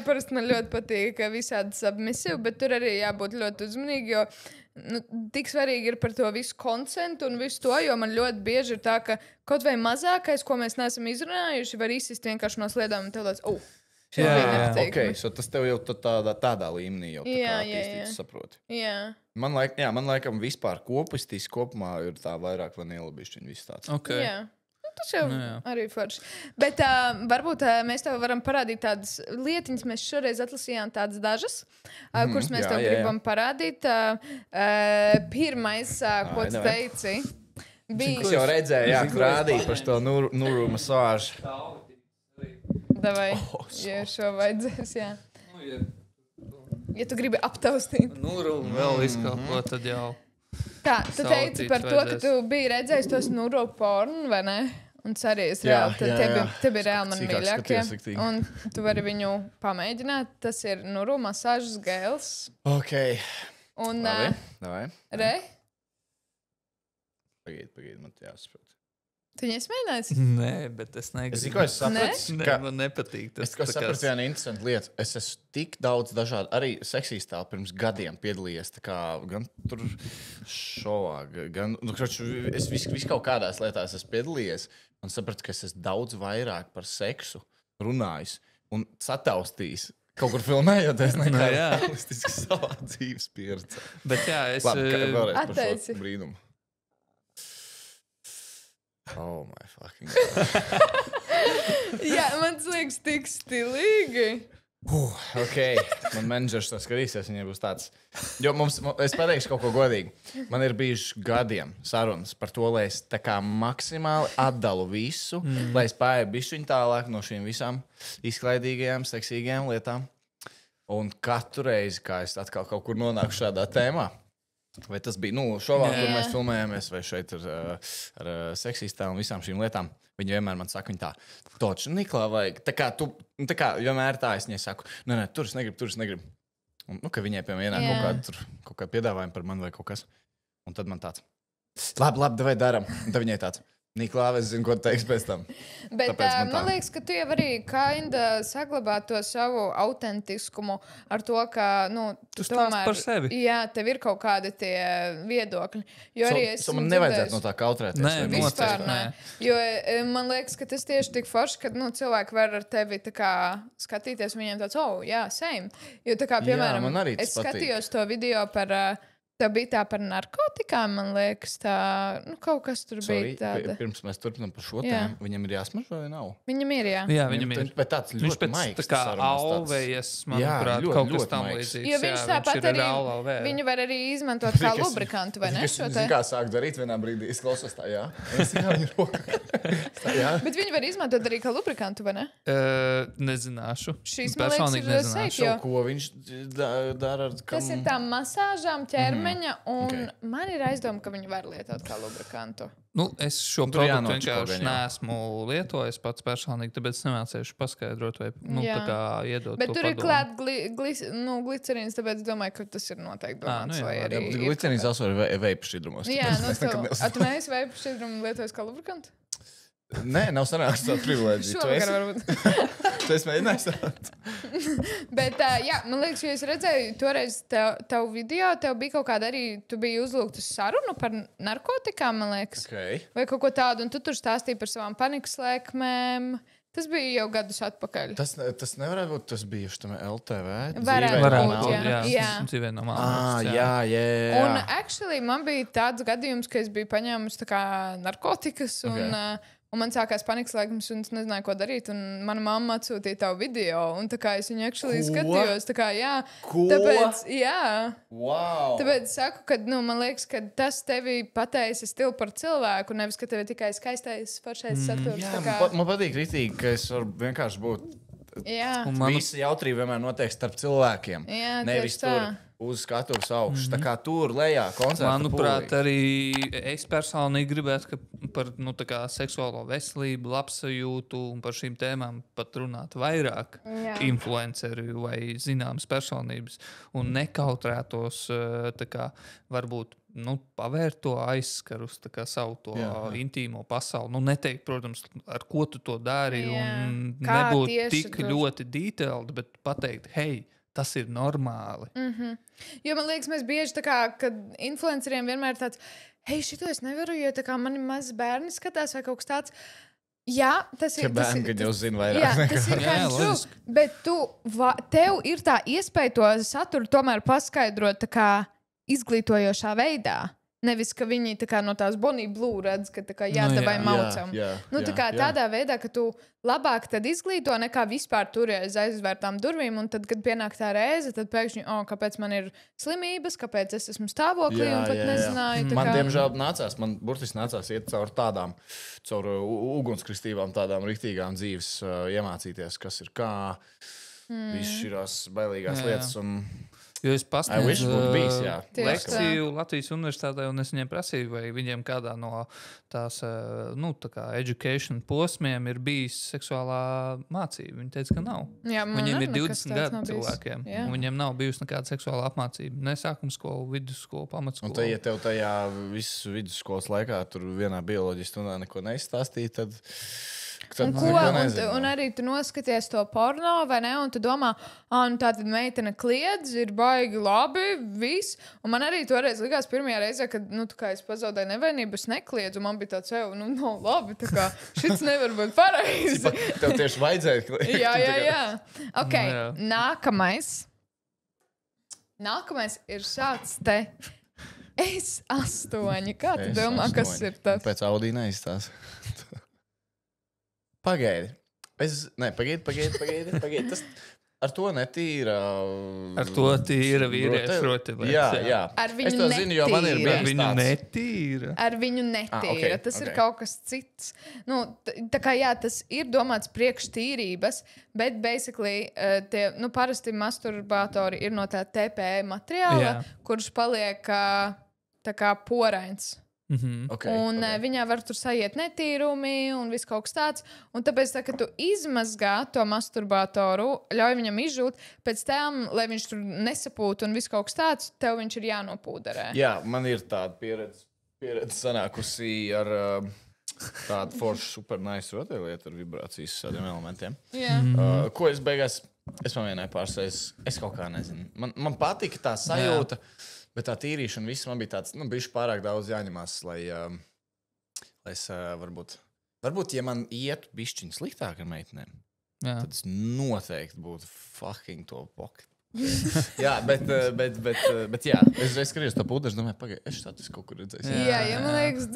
Parasti man ļoti patīk visādi submissīvi, bet tur arī jābūt ļoti uzmanīgi, jo tik svarīgi ir par to visu konsentu un visu to, jo man ļoti bieži ir tā, ka kaut vai mazākais, ko mēs neesam izrunājuši, var izsist vienkārši no sliedām un tev tāds, tas tev jau tādā līmenī jau attīstīts, saproti. Jā. Man laikam vispār kopistīs kopumā ir tā vairāk vanila bišķiņ viss tāds. Okay. Jā. Tas jau arī forši. Bet varbūt mēs tev varam parādīt tādas lietiņas. Mēs šoreiz atlasījām tādas dažas, kuras mēs tev gribam parādīt. Pirmais, ko tu teici, bija... Es jau redzēju, tu rādīji par to nuru masāžu. Davai, ja šo vajadzēs, jā. Ja tu gribi aptaustīt. Nuru vēl izkalpo, tad jau... Tā, tu teici par to, ka tu biji redzējis tos nuru pornu, vai ne? Un cerējies reāli, te bija reāli man mīļākie. Un tu vari viņu pamēģināt. Tas ir nuru masāžas gēls. Ok. Un, Davai. Re? Pagaid, man jāsaprot. Tu viņu esmēģināsi? Nē, bet es negribu. Es tikai sapratu, ka man nepatīk tas. Es sapratu vienu interesantu lietu. Es esmu tik daudz dažādu, arī seksistā pirms gadiem piedalījies, tā kā gan tur šovā, gan, es visu kaut kādās lietās esmu piedalījies un sapratu, ka es esmu daudz vairāk par seksu runājis un sataustījis. Kaut kur filmējoties, nekā realistiski savā dzīves pieredzē. Bet jā, es... Labi, vēlreiz par šo brīnumu. Oh my fucking God. Jā, man liekas tik stilīgi. Ok, man menedžers to skatīsies, viņai būs tāds. Jo es pateikšu kaut ko godīgi. Man ir bijuši gadiem sarunas par to, lai es tā kā maksimāli atdalu visu, lai es pārēju bišķiņ tālāk no šīm visām izklaidīgajām, seksīgajām lietām. Un katru reizi, kā es atkal kaut kur nonāku šādā tēmā, vai tas bija šovā, kur mēs filmējāmies, vai šeit ar seksistām un visām šīm lietām. Viņi vienmēr man saka, viņi tā, toči, Niklā, vajag. Tā kā vienmēr tā es viņai saku, nē, tur es negribu. Un, ka viņai, piemēram, ienāk kaut kāda piedāvājuma par mani vai kaut kas. Un tad man tāds, labi, davai daram. Un tad viņai tāds, Niklā, es zinu, ko tu teiksi pēc tam. Bet man liekas, ka tu jau arī saglabā to savu autentiskumu ar to, ka, tu stāsti par sevi. Jā, tev ir kaut kādi tie viedokļi. Jo arī man nevajadzētu no tā kautrēties. Nē, vispār nē. Jo man liekas, ka tas tieši tik forši, ka cilvēki var ar tevi tā kā skatīties, viņiem tāds, same. Jo tā kā, piemēram, es skatījos to video par... Tā bija tā par narkotikām, man liekas, tā, kaut kas tur bija tāda. Pirms mēs turpinām par šo tēmu, viņam ir jāsmažo vai nav? Viņam ir, jā. Jā, viņam ir. Bet tāds ļoti maigs. Tā kā auvējas, manuprāt, kaut kas tam līdzīgs. Jo viņš tāpat arī, viņu var arī izmantot kā lubrikantu, vai ne? Kā sāk darīt vienā brīdī, es klausos tā, jā. Es kā viņu roka. Bet viņu var izmantot arī kā lubrikantu, vai ne? Nezināšu. Šīs, man liekas, ir safe, jo. Ko viņš dara ar kam? Tas ir tā masāžām un man ir aizdoma, ka viņi var lietot kā lubrikantu. Es šo produktu vienkārši neesmu lietojis pats personīgi, tāpēc es nemācīšu paskaidrot vai tā kā iedot. Bet tur ir klāt glicerīns, tāpēc domāju, ka tas ir noteikti domāts. Glicerīns also ir veipu šķidrumos. Jā, tu neesi veipu šķidrumu lietojis kā lubrikantu? Nē, nav sanāks tā privilēģija. Šovakar varbūt. Tu esi mēģinājis tādu. Bet, man liekas, jo es redzēju toreiz tavu video, tev bija kaut kāda arī, tu biji uzlūgta sarunu par narkotikām, man liekas. Okay. Vai kaut ko tādu, un tu tur stāstīji par savām panikas lēkmēm. Tas bija jau gadus atpakaļ. Tas nevarētu būt, tas bija tam LTV. Varētu būt, jā. Dzīvē no malas. Jā. Un actually man bija tāds gadījums, ka es biju paņēmusi tā kā narkotikas, un man sākās panikas laikums, un es nezināju, ko darīt, un mana mamma atsūtīja tavu video, un tā kā es viņu actually skatījos, tā kā, jā. Ko? Tāpēc, jā. Wow! Tāpēc saku, ka, man liekas, ka tas tevi pateicis stilu par cilvēku, nevis, ka tev ir tikai skaistais, foršais saturs. Jā, kā... man patīk ritīgi, ka es varu vienkārši būt. Jā. Visa jautrība vienmēr notiek starp cilvēkiem. Jā, nevis tieši tā. tur uz skatuves augšas. Tā kā tur lejā koncerta Manuprāt, pūlī. arī es personīgi gribētu par seksuālo veselību, labsajūtu un par šīm tēmām pat runāt vairāk influenceri vai zināmas personības un nekautrētos varbūt pavērt to aizskarus, savu to intīmo pasauli. Neteikt, protams, ar ko tu to dari un nebūt tik ļoti detailed, bet pateikt, hei, tas ir normāli. Jo man liekas, mēs bieži kad influenceriem vienmēr ir tāds, hei, šito es nevaru, jo man ir mazs bērni skatās vai kaut kas tāds. Jā, tas ir. Bērni, kad jau zina vairāk. Jā, tas ir true, bet tev ir tā iespēja to saturu tomēr paskaidrot tā kā izglītojošā veidā. Nevis, ka viņi no tās Bonnie Blue redz, ka vai maucam. Tādā veidā, ka tu labāk tad izglīto, nekā vispār turies aizvērtām durvīm, un tad, kad pienāk tā reize, tad pēkšņi, kāpēc man ir slimības, kāpēc es esmu stāvoklī, un pat nezināju. Man, diemžēl, burtiski nācās iet caur ugunskristīvām, tādām riktīgām dzīves iemācīties, kas ir kā, viss šīs bailīgās lietas. Jo es pasniedzu lekciju Latvijas universitātē, un es viņiem prasīju, vai viņiem kādā no tās education posmiem ir bijis seksuālā mācība. Viņi teica, ka nav. Jā, viņiem ir 20 gadu cilvēkiem, un viņiem nav bijusi nekāda seksuāla apmācība. Ne sākuma skola, vidusskola, pamatskola. Un ja tev tajā visu vidusskolas laikā tur vienā bioloģijas stundā neko neizstāstīja, tad... Un arī tu noskaties to porno, vai ne? Un tu domā, tā tad meitene kliedz, ir baigi labi, viss. Un man arī toreiz likās pirmajā reizē, kad, kā es pazaudēju nevainību, es nekliedzu. Un man bija tāds, nav labi, tā kā šis nevar būt pareizi. Tev tieši vajadzēja kliegt. Jā. Ok, Nākamais ir šāds te. S8. Kā tu domā, kas ir tas? Pēc Audi neizstās. Pagaidi. Pagaidi. Tas ar to netīra. Ar to tīra vīriešu rotaļlietas. Jā. Ar viņu es to zinu, jo man ir bijis tāds. Ar viņu netīra. Tas ir kaut kas cits. Tas ir domāts priekš tīrības, bet basically parasti masturbātori ir no tā TPE materiāla, kurš paliek tā kā porains. Viņā var tur sajiet netīrumi un viss kaut kas tāds. Un tāpēc, kad tu izmazgā to masturbātoru, ļauj viņam izžūt, pēc tam, lai viņš tur nesapūtu un viss kaut kas tāds, tev viņš ir jānopūderē. Jā, man ir tāda pieredze sanākusi ar tādu foršu super nice rotaļlietu ar vibrācijas tādiem elementiem. Ko es beigās, es pamēģināju pārsteigties, es kaut kā nezinu. Man patika tā sajūta. Bet tā tīrīšana viss man bija tāds, bišķi pārāk daudz jāņemās, lai es varbūt, ja man iet bišķiņ sliktāk ar meitenēm, tad es noteikti būtu fucking to pocket. Jā, bet jā, es skatījos to pūderu, domāju, pagaidi, es šāds kaut kur redzēju. Jā, man liekas,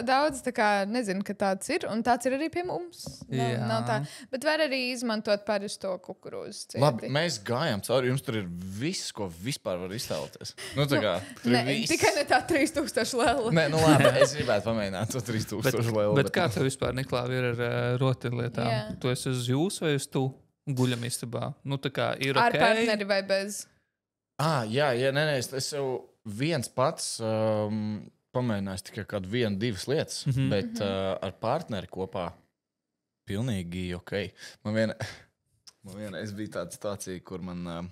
daudz tā kā nezinu, ka tāds ir, un tāds ir arī pie mums. Nav tā, bet var arī izmantot parasto kukurūzu cieti. Labi, mēs gājām cauri, jums tur ir viss, ko vispār var iztēloties. Tikai ne tā 3000 lēla. Nē, labi, es gribētu pamēģināt to 3000 lēlu. Bet kā tev vispār, Niklāvi, ir ar rotaļlietām? Tu esi uz jūs vai uz tu? Guļam istabā. Tā kā ir ar partneri vai bez? Jā, es jau viens pats pamēģināju tikai kādu 1-2 lietas, bet ar partneri kopā pilnīgi ok. Man vienreiz bija tāda situācija, kur man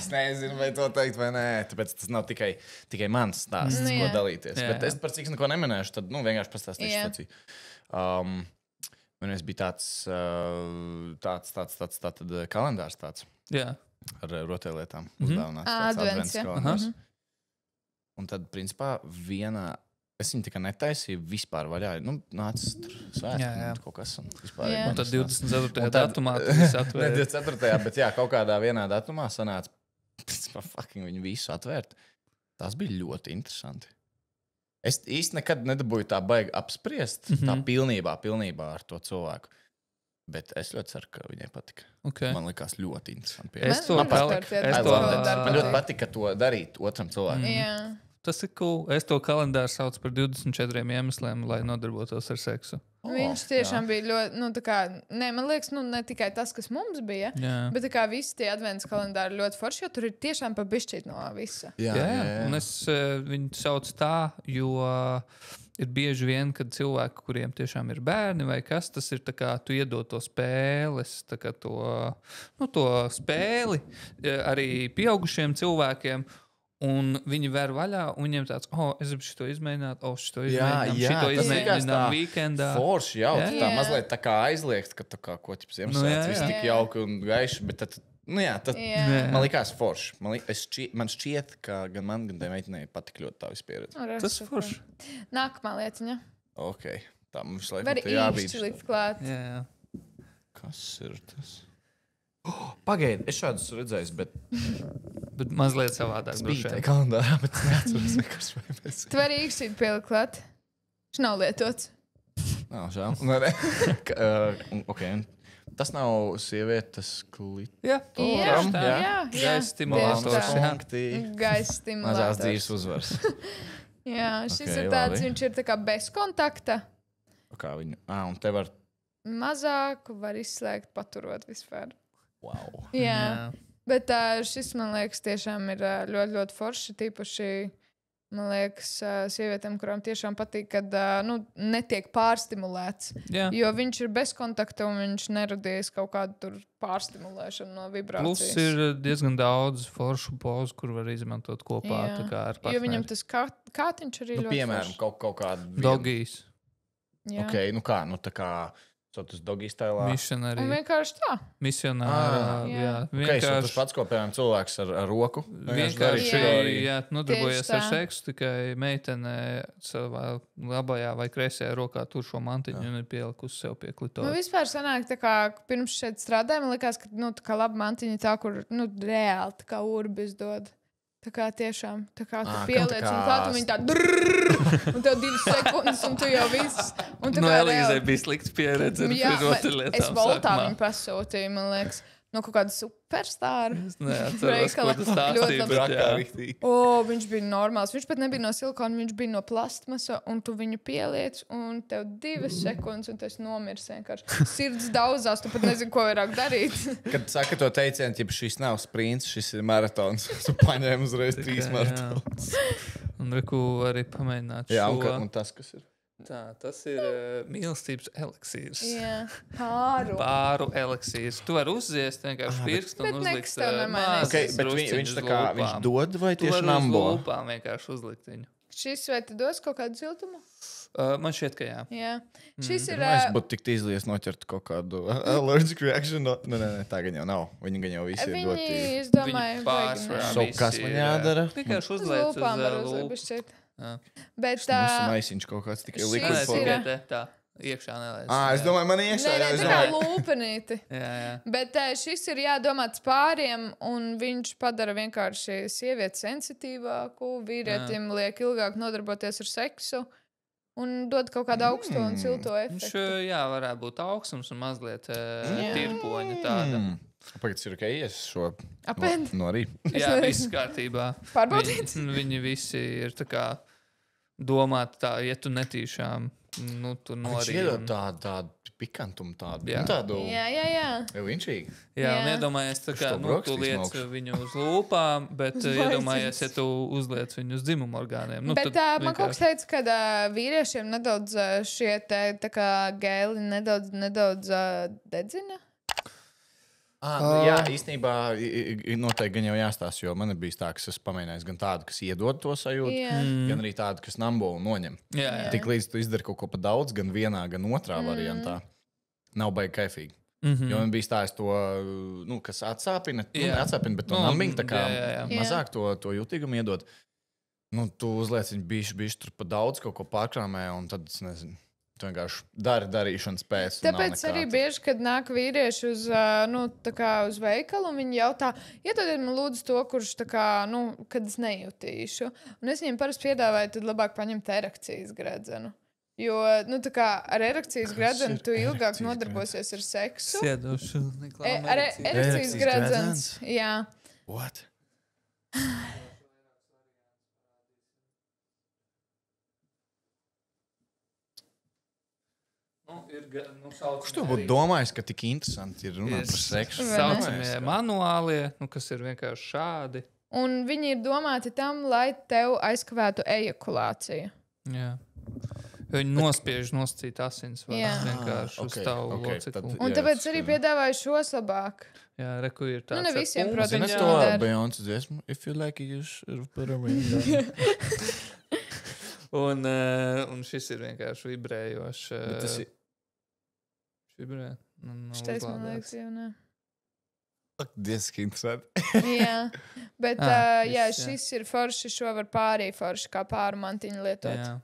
es nezinu, vai to teikt vai nē, tāpēc tas nav tikai mans stāsts, ko dalīties. Bet es par cik neko neminēšu, tad vienkārši pastāstīšu situāciju. Vienreiz bija tāds kalendārs tāds. Jā. Ar rotaļlietām uzdāvināts. Advents kalendārs. Un tad, principā, es viņu tikai netaisīju vispār vaļā. Nācis tur svētki, kaut kas. Un tad 24. datumā tu visu atvērt. Ne 24. bet kaut kādā vienā datumā sanāca, principā, viņu visu atvērt. Tas bija ļoti interesanti. Es īsti nekad nedabūju tā baigi apspriest tā pilnībā ar to cilvēku. Bet es ļoti ceru, ka viņai patika. Okay. Man likās ļoti interesanti. Man ļoti patika to darīt otram cilvēkam. Tas ir cool. Es to kalendāru saucu par 24 iemesliem, lai nodarbotos ar seksu. Viņš tiešām bija ļoti, man liekas, ne tikai tas, kas mums bija, bet visi tie adventas kalendāri ļoti forši, jo tur ir tiešām pa bišķīt no visa. Jā. Un es viņu saucu tā, jo ir bieži vien, kad cilvēki, kuriem tiešām ir bērni vai kas, tas ir tā kā tu iedod to spēles, tā kā to spēli arī pieaugušiem cilvēkiem. Un viņi vēr vaļā, un viņiem tāds, es gribu šito izmēģināt, šito izmēģinām weekendā. Forši jau, tā mazliet tā kā aizliegt, ka tā kā ko tips Ziemassvētku, viss tik jauki un gaiši, bet tad, man likās forši. Man šķiet, ka gan man, gan tai meitenei patik ļoti tā vispieredze. Tas forši. Nākamā lietiņa. Ok, tā mums laikam te jābīd. Var īšķi likt klāt. Jā. Kas ir tas? Pagaidi, es šādus redzēju, bet mazliet savādāk. Spītē kalendārā, bet neatceros nekas vai mēs. Tu vari īkšķīt pielikt klāt. Viņš nav lietots. Nav žēl. Okay. Tas nav sievietes klitoram. Jā. Gaisa stimulators. Gaisa stimulators. Mazās dzīves uzvars. Jā, šis ir tāds, viņš ir tā kā bez kontakta. Kā viņu? Un te var... Mazāk var izslēgt, paturot vispār. Wow. Jā. Bet šis, man liekas, tiešām ir ļoti, ļoti forši. Tīpaši, man liekas, sievietēm, kurām tiešām patīk, kad netiek pārstimulēts. Jā. Jo viņš ir bez kontakta un viņš neradīs kaut kādu tur pārstimulēšanu no vibrācijas. Plus ir diezgan daudz foršu pozu, kur var izmantot kopā ar partneri. Jo viņam tas kātiņš arī ļoti piemēram, forši. kaut kādu... Dogijs. Jā. Ok, tā kā... Tas doggy stilā. Misionārī. Un vienkārši tā. Misionārā, jā. Vienkārši tas pats, ko, piemēram, cilvēks ar roku. Vienkārši, nodarbojas ar seksu, tikai meitene savā labajā vai kreisajā rokā tur šo mantiņu un ir pielikusi sev pie klitora. Vispār sanāk, tā kā pirms šeit strādāja, man likās, ka, tā kā laba mantiņa tā, kur, reāli, tā kā urbis dod. Tā kā tiešām, tā kā tu pieliec un klāt, un viņi tā drrrrrr, un tev 2 sekundes, un tu jau viss. Elīzei bija slikts pieredze ar rotaļlietām. Es voltā viņu pasūtīju, man liekas, no kaut kāda superstāra. Es neatceros, ko tas stāstīja, bet jā. Viņš bija normāls. Viņš pat nebija no silikona, viņš bija no plastmasa, un tu viņu pieliec, un tev 2 sekundes, un tu esi nomirs vienkārši. Sirds daudzās, tu pat nezini, ko vairāk darīt. Kad saka to teicienu, ja šis nav sprints, šis ir maratons, tu paņēmi uzreiz 3 maratons. Un reku arī pamēģināt šo. Jā, un tas, kas ir? Tas ir mīlestības eliksīrs. Jā, pāru eliksīrs. Tu vari uzziest vienkārši pirkstu un uzlikt bet viņš tā kā, viņš dod vai tieši nambo? Tu vari uz lūpām vienkārši uzlikt viņu. Šis vai tu dos kaut kādu siltumu? Man šķiet, ka jā. Šis ir... Es būtu tik izlies noķert kaut kādu allergic reaction. Nē, tā gan jau nav. Viņi gan jau visi ir doti. Viņi, es domāju, kas man jādara? Vienkārši uzliec uz lūpu. Bet tas maisiņš kaut kāds tikai liquids form. Tā, iekšā nelēdz. Es domāju, man iekšā. Nē, tā kā lūpenīti. Jā. Bet šis ir jādomāts pāriem, un viņš padara vienkārši sievieti sensitīvāku, vīrietim liek ilgāk nodarboties ar seksu, un dod kaut kādu augstu un silto efektu. Viņš, varētu būt augstums un mazliet tirpoņa tāda. Pagaid, ir ok, es šo no arī. Jā, viss kārtībā. Pārbaudīt? Viņi visi ir tā kā domāti tā, ja tu netīšām, tu no arī. Viņš iedod tādu pikantumu tādu. Jā. Vienšīgi. Jā, un iedomājies tā kā, tu liec viņu uz lūpām, bet iedomājies, ja tu uzliec viņu uz dzimumu orgāniem. Bet man kaut kas teica, ka vīriešiem nedaudz šie tā kā gēli nedaudz dedzina. Jā, īstenībā noteikti gan jau jāstāsta, jo man ir bijis tā, ka es pamēģināju gan tādu, kas iedod to sajūtu, gan arī tādu, kas nambo un noņem. Tik līdz tu izdari kaut ko pa daudz, gan vienā, gan otrā variantā. Nav baigi kaifīgi. Jo man bija stāsts to, kas atsāpina, bet to nambing tā kā mazāk to jutīgumu iedod. Tu uzliec viņu bišķi tur pa daudz kaut ko pārkrāmē, un tad es nezinu. Tu vienkārši dari darīšanas pēc. Tāpēc arī bieži, kad nāk vīrieši uz, uz veikalu, un viņi jautā, iedodiet man lūdzu to, kurš kad es nejutīšu. Un es viņiem parasti piedāvāju, tad labāk paņemt erekcijas gredzenu. Jo, ar erekcijas gredzenu tu ilgāk nodarbosies ar seksu. Siedošu, erekcijas gredzens, jā. What? Kurš to būtu domājis, ka tik interesanti ir runāt par seksu? Saucamie manuālie, kas ir vienkārši šādi. Un viņi ir domāti tam, lai tev aizkavētu ejakulāciju. Jā. Viņi nospiež nosacīt asinsvadu vienkārši uz tavu locekli. Un tāpēc arī piedāvāju šos labāk. Jā, reku ir tāds. Ne visiem, protams, to Beyoncé dziesmu. If you like it, you should put a ring on. Un šis ir vienkārši vibrējošs. Tas ir... Vibrē? Šitais, man liekas, jau ne. Diezgan interesanti. Jā, bet šis ir forši, šo var pārī forši, kā pāru mantiņu lietot. Jā.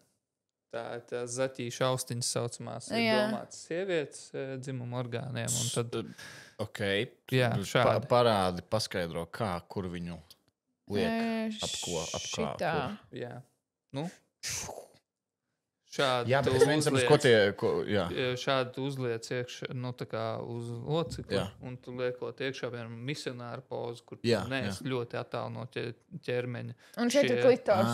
Tā ir tā zaķīša austiņas saucamās. Ir domāts sievietes dzimuma orgāniem. Un tad... šādi. Parādi, paskaidro, kur viņu liek, ap kā. Jā. Šādi tu uzliec iekšā, uz locekli, un tu liekot iekšā vienam misionāru pozu, kur tu neesi ļoti attālu no ķermeņa. Un šeit ir klitors.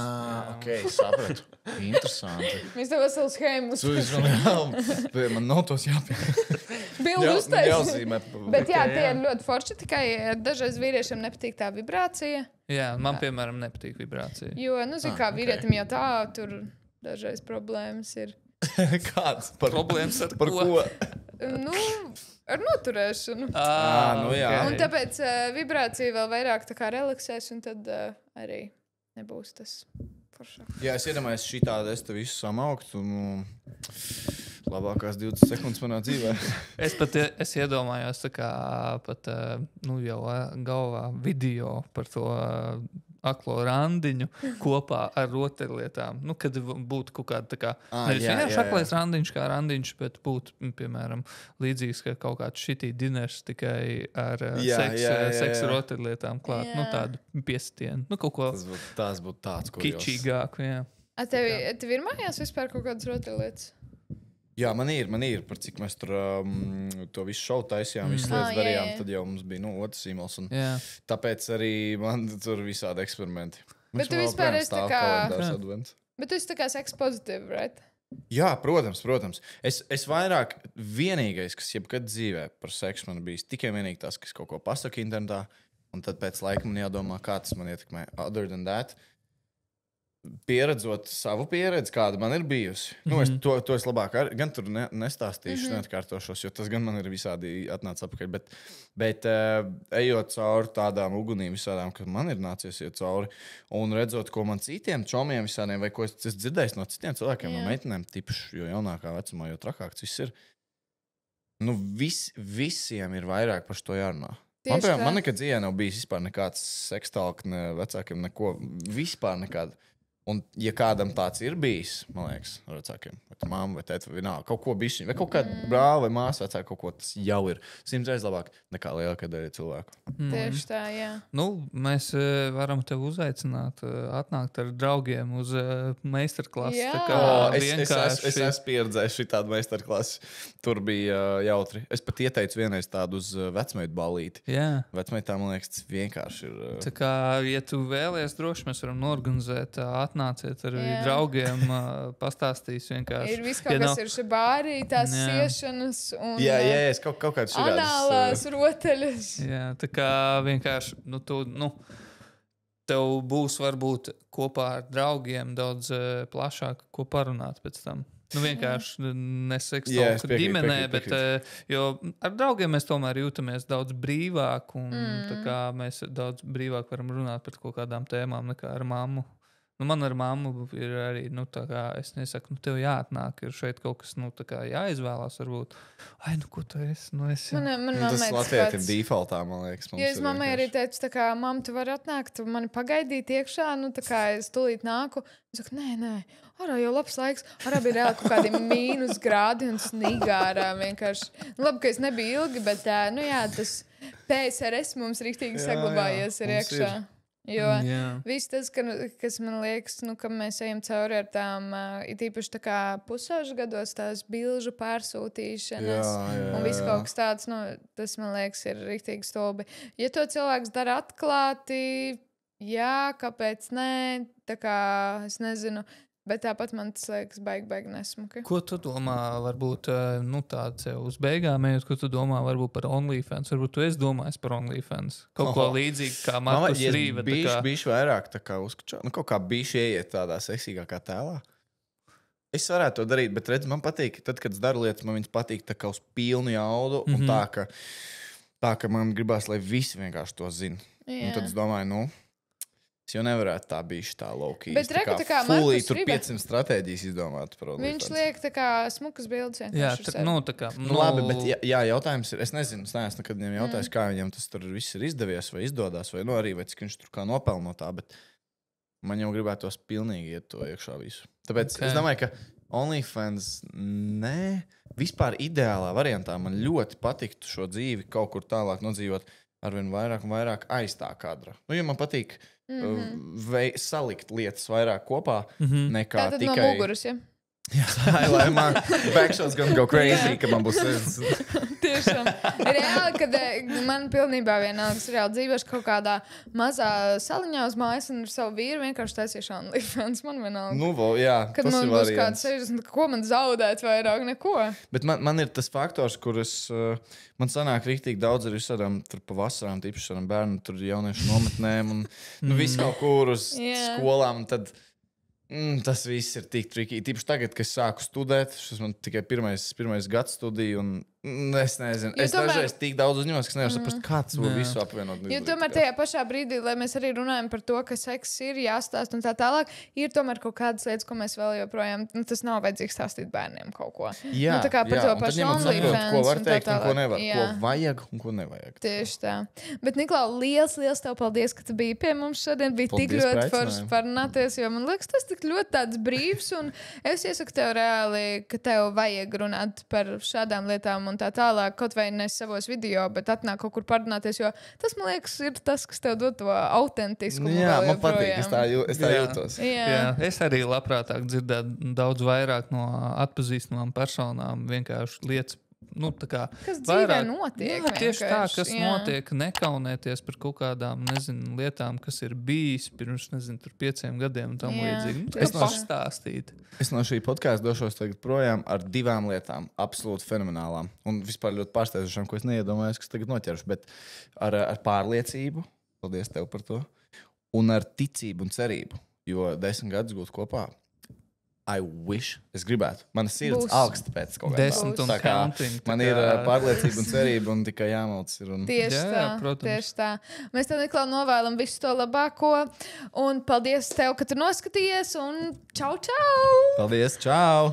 Sapratu. Interesanti. Mēs tev veselu schēmu man nav tos jāpiek. Bildu uztaisīt. Bet tie ir ļoti forši, tikai dažreiz vīriešiem nepatīk tā vibrācija. Jā, man, piemēram, nepatīk vibrācija. Jo, kā vīrietim jau tā, tur... Dažreiz problēmas ir. Kādas? Problēmas ar ko? Ar noturēšanu. Jā. Un tāpēc vibrācija vēl vairāk relaksēs, un tad arī nebūs tas foršāk. Jā, es iedomājos šitādi, es te visu samauktu, labākās 20 sekundes manā dzīvē. Es iedomājos tā kā pat, jau galvā video par to aklo randiņu kopā ar rotaļlietām. Kad būtu kaut kāda tā kā, nevis vienkārši aklais randiņš kā randiņš, bet būtu, piemēram, līdzīgs, ka kaut kāds šitī diners tikai ar seksu rotaļlietām klāt. Tādu piesitienu. Kaut ko tas būtu tāds, ko kičīgāku, jā. Tev ir mājās vispār kaut kādas rotaļlietas? Jā, man ir, par cik mēs tur to visu šovu taisījām, visas lietas darījām, tad jau mums bija otrs īmels. Tāpēc arī man tur visādi eksperimenti. Bet tu vispār esi tā kā... Bet tu esi tā kā sex positive, right? Jā, protams. Es vairāk vienīgais, kas jebkad dzīvē par seksu man bijis, tikai vienīgi tas, kas kaut ko pasaka internetā, un tad pēc laika man jādomā, kā tas man ietekmē. Other than that, pieredzot savu pieredzi, kāda man ir bijusi. Es to es labāk gan tur nestāstīšu, neatkārtošos, jo tas gan man ir visādi atnācis atpakaļ. Bet ejot cauri tādām ugunīm visādām, ka man ir nācies iet cauri, un redzot, ko man citiem čomiem visādiem, vai ko es dzirdēju no citiem cilvēkiem, no meitenēm, tipaši, jo jaunākā vecumā, jo trakāks viss ir. Visiem ir vairāk par to jārunā. Man nekad dzīvē nav bijis vispār nekāds sekstalk, ne vecākiem, neko, vispār nekāda. Un, ja kādam tāds ir bijis, man liekas, ar vecākiem, vai mamma, vai tēta, vai vienalga, kaut ko bišķiņ, vai kaut kāda brāla vai māsa vecāka, kaut ko tas jau ir 100 reizes labāk nekā lielākā daļa cilvēku. Tieši tā, jā. Mēs varam tev uzaicināt, atnākt ar draugiem uz meistarklasi. Es esmu pieredzējis šitādu meistarklasi. Tur bija jautri. Es pat ieteicu vienreiz tādu uz vecmeitu ballīti. Jā. Vecmeitām, man liekas, tas vienkārši ir... Tā kā, ja tu vēlies, droši mēs varam norganizēt atnāciet ar draugiem, pastāstīs vienkārši. Ir viss kaut kas ir šabārī, tās siešanas un es kaut kāds anālās rotaļas. Jā, tā kā vienkārši, tev būs varbūt kopā ar draugiem daudz plašāk, ko parunāt pēc tam. Vienkārši nesekstauku ģimenē, bet jo ar draugiem mēs tomēr jūtamies daudz brīvāk un tā kā mēs daudz brīvāk varam runāt par kaut kādām tēmām nekā ar mammu. Man ar mammu ir arī, tā kā es nesaku, tev jāatnāk, ir šeit kaut kas, tā kā jāizvēlās, varbūt. Ai, ko tu esi? Tas Latvijā ir defaultā, man liekas. Jo es mammai arī teicu, tā kā, mamma, tu vari atnākt, tu mani pagaidīt iekšā, tā kā es tūlīt nāku. Es saku, nē, ārā jau labs laiks, ārā bija reāli kaut kādi mīnus grādi un snīgā ārā vienkārši. Labi, ka es nebiju ilgi, bet, tas PSRS mums riktīgi saglabājies ir iekšā. Jo viss tas, kas man liekas, ka mēs ejam cauri ar tām, it īpaši tā kā pusaužu gados, tās bilžu pārsūtīšanas un viss kaut kas tāds, tas, man liekas, ir riktīgi stulbi. Ja to cilvēks dara atklāti, kāpēc nē, tā kā, es nezinu, bet tāpat man tas liekas baigi nesmuki. Ko tu domā, varbūt tāds uz beigām ejot, ko tu domā varbūt par OnlyFans? Varbūt tu esi domājis par OnlyFans? Kaut ko līdzīgi kā Markus Rīva. Bišķi vairāk tā kā uzkačā, kaut kā bišķi ieiet tādā seksīgākā tēlā. Es varētu to darīt, bet redz, man patīk, tad, kad es daru lietas, man viņas patīk tā kā uz pilnu jaudu un tā, ka man gribās, lai visi vienkārši to zina. Un tad es domāju, es jau nevarētu tā bišķi tā low-key. Bet reku tā kā fulī tur 500 stratēģijas izdomāt par OnlyFans. Viņš liek tā kā smukas bildes. Jā, tā kā. Labi, bet jautājums ir, es nezinu, nekad viņam jautājis, kā viņam tas tur viss ir izdevies vai izdodās, vai arī, vai cik viņš tur kā nopelno tā, bet man jau gribētos pilnīgi iet to iekšā visu. Tāpēc es domāju, ka OnlyFans vispār ideālā variantā man ļoti patiktu šo dzīvi kaut kur tālāk nodzīvot arvien vairāk un vairāk aiz tā kadra. Ja man patīk salikt lietas vairāk kopā nekā tātad tikai... no muguras, ja? Jā, lai man backshots gan go crazy, ka man būs 60. Tiešām. Reāli, kad man pilnībā vienalga, es reāli dzīvošu kaut kādā mazā saliņā uz mājas un ar savu vīru vienkārši taisīšu OnlyFans. Man vienalga. Kad man būs kāds 60, ko man zaudēt vairāk, neko. Bet man ir tas faktors, kur man sanāk rīktīgi daudz ar visādām tur pa vasarām, tīpaši ar bērnu, tur jauniešu nometnēm un visu kaut kur uz skolām un tad... Tas viss ir tik trikīgi. Tīpaši tagad, kad es sāku studēt, šis man tikai pirmais gads studiju, un es nezinu. Es dažreiz tik daudz uzņemos, ka nevaru saprast, kāds to visu apvienot. Jo tomēr tajā pašā brīdī, lai mēs arī runājam par to, ka seks ir jāstāst un tā tālāk, ir tomēr kaut kādas lietas, ko mēs vēl joprojām, tas nav vajadzīgs stāstīt bērniem kaut ko. Jā, tā kā par to pašu OnlyFans. Ko var teikt un ko nevar. Ko vajag un ko nevajag. Tieši tā. Bet, Niklau, liels tev paldies, ka tu biji pie mums šodien. Bija tik ļoti forši parunāties, jo man liekas, tas tik ļoti tāds brīvs, un es iesaku tev reāli, ka tev vajag runāt par šādām lietām un tā tālāk, kaut vai ne savos video, bet atnāk kaut kur parunāties, jo tas, man liekas, ir tas, kas tev dod to autentiskumu. Jā, man patīk, es tā jūtos. Jā, es arī labprātāk dzirdētu daudz vairāk no atpazīstamām personām, vienkārši lietas, tā kā kas dzīvē notiek. Jā, tieši tā, kas notiek, nekaunēties par kaut kādām, lietām, kas ir bijis pirms, tur 5 gadiem un tam līdzīgi. Es pastāstīt. Es no šī podkāsta došos tagad projām ar 2 lietām, absolūti fenomenālām un vispār ļoti pārsteidzošām, ko es neiedomājos, kas tagad noķeršu, bet ar pārliecību, paldies tev par to, un ar ticību un cerību, jo 10 gadus būt kopā. I wish. Es gribētu. Mana sirds augsta pēc kaut kādā. 10 un counting. Man ir pārliecība un cerība un tikai jāmalc ir. Tieši tā. Mēs tev, Niklau, novēlam visu to labāko. Un paldies tev, ka tu noskatījies. Un čau, čau! Paldies, čau!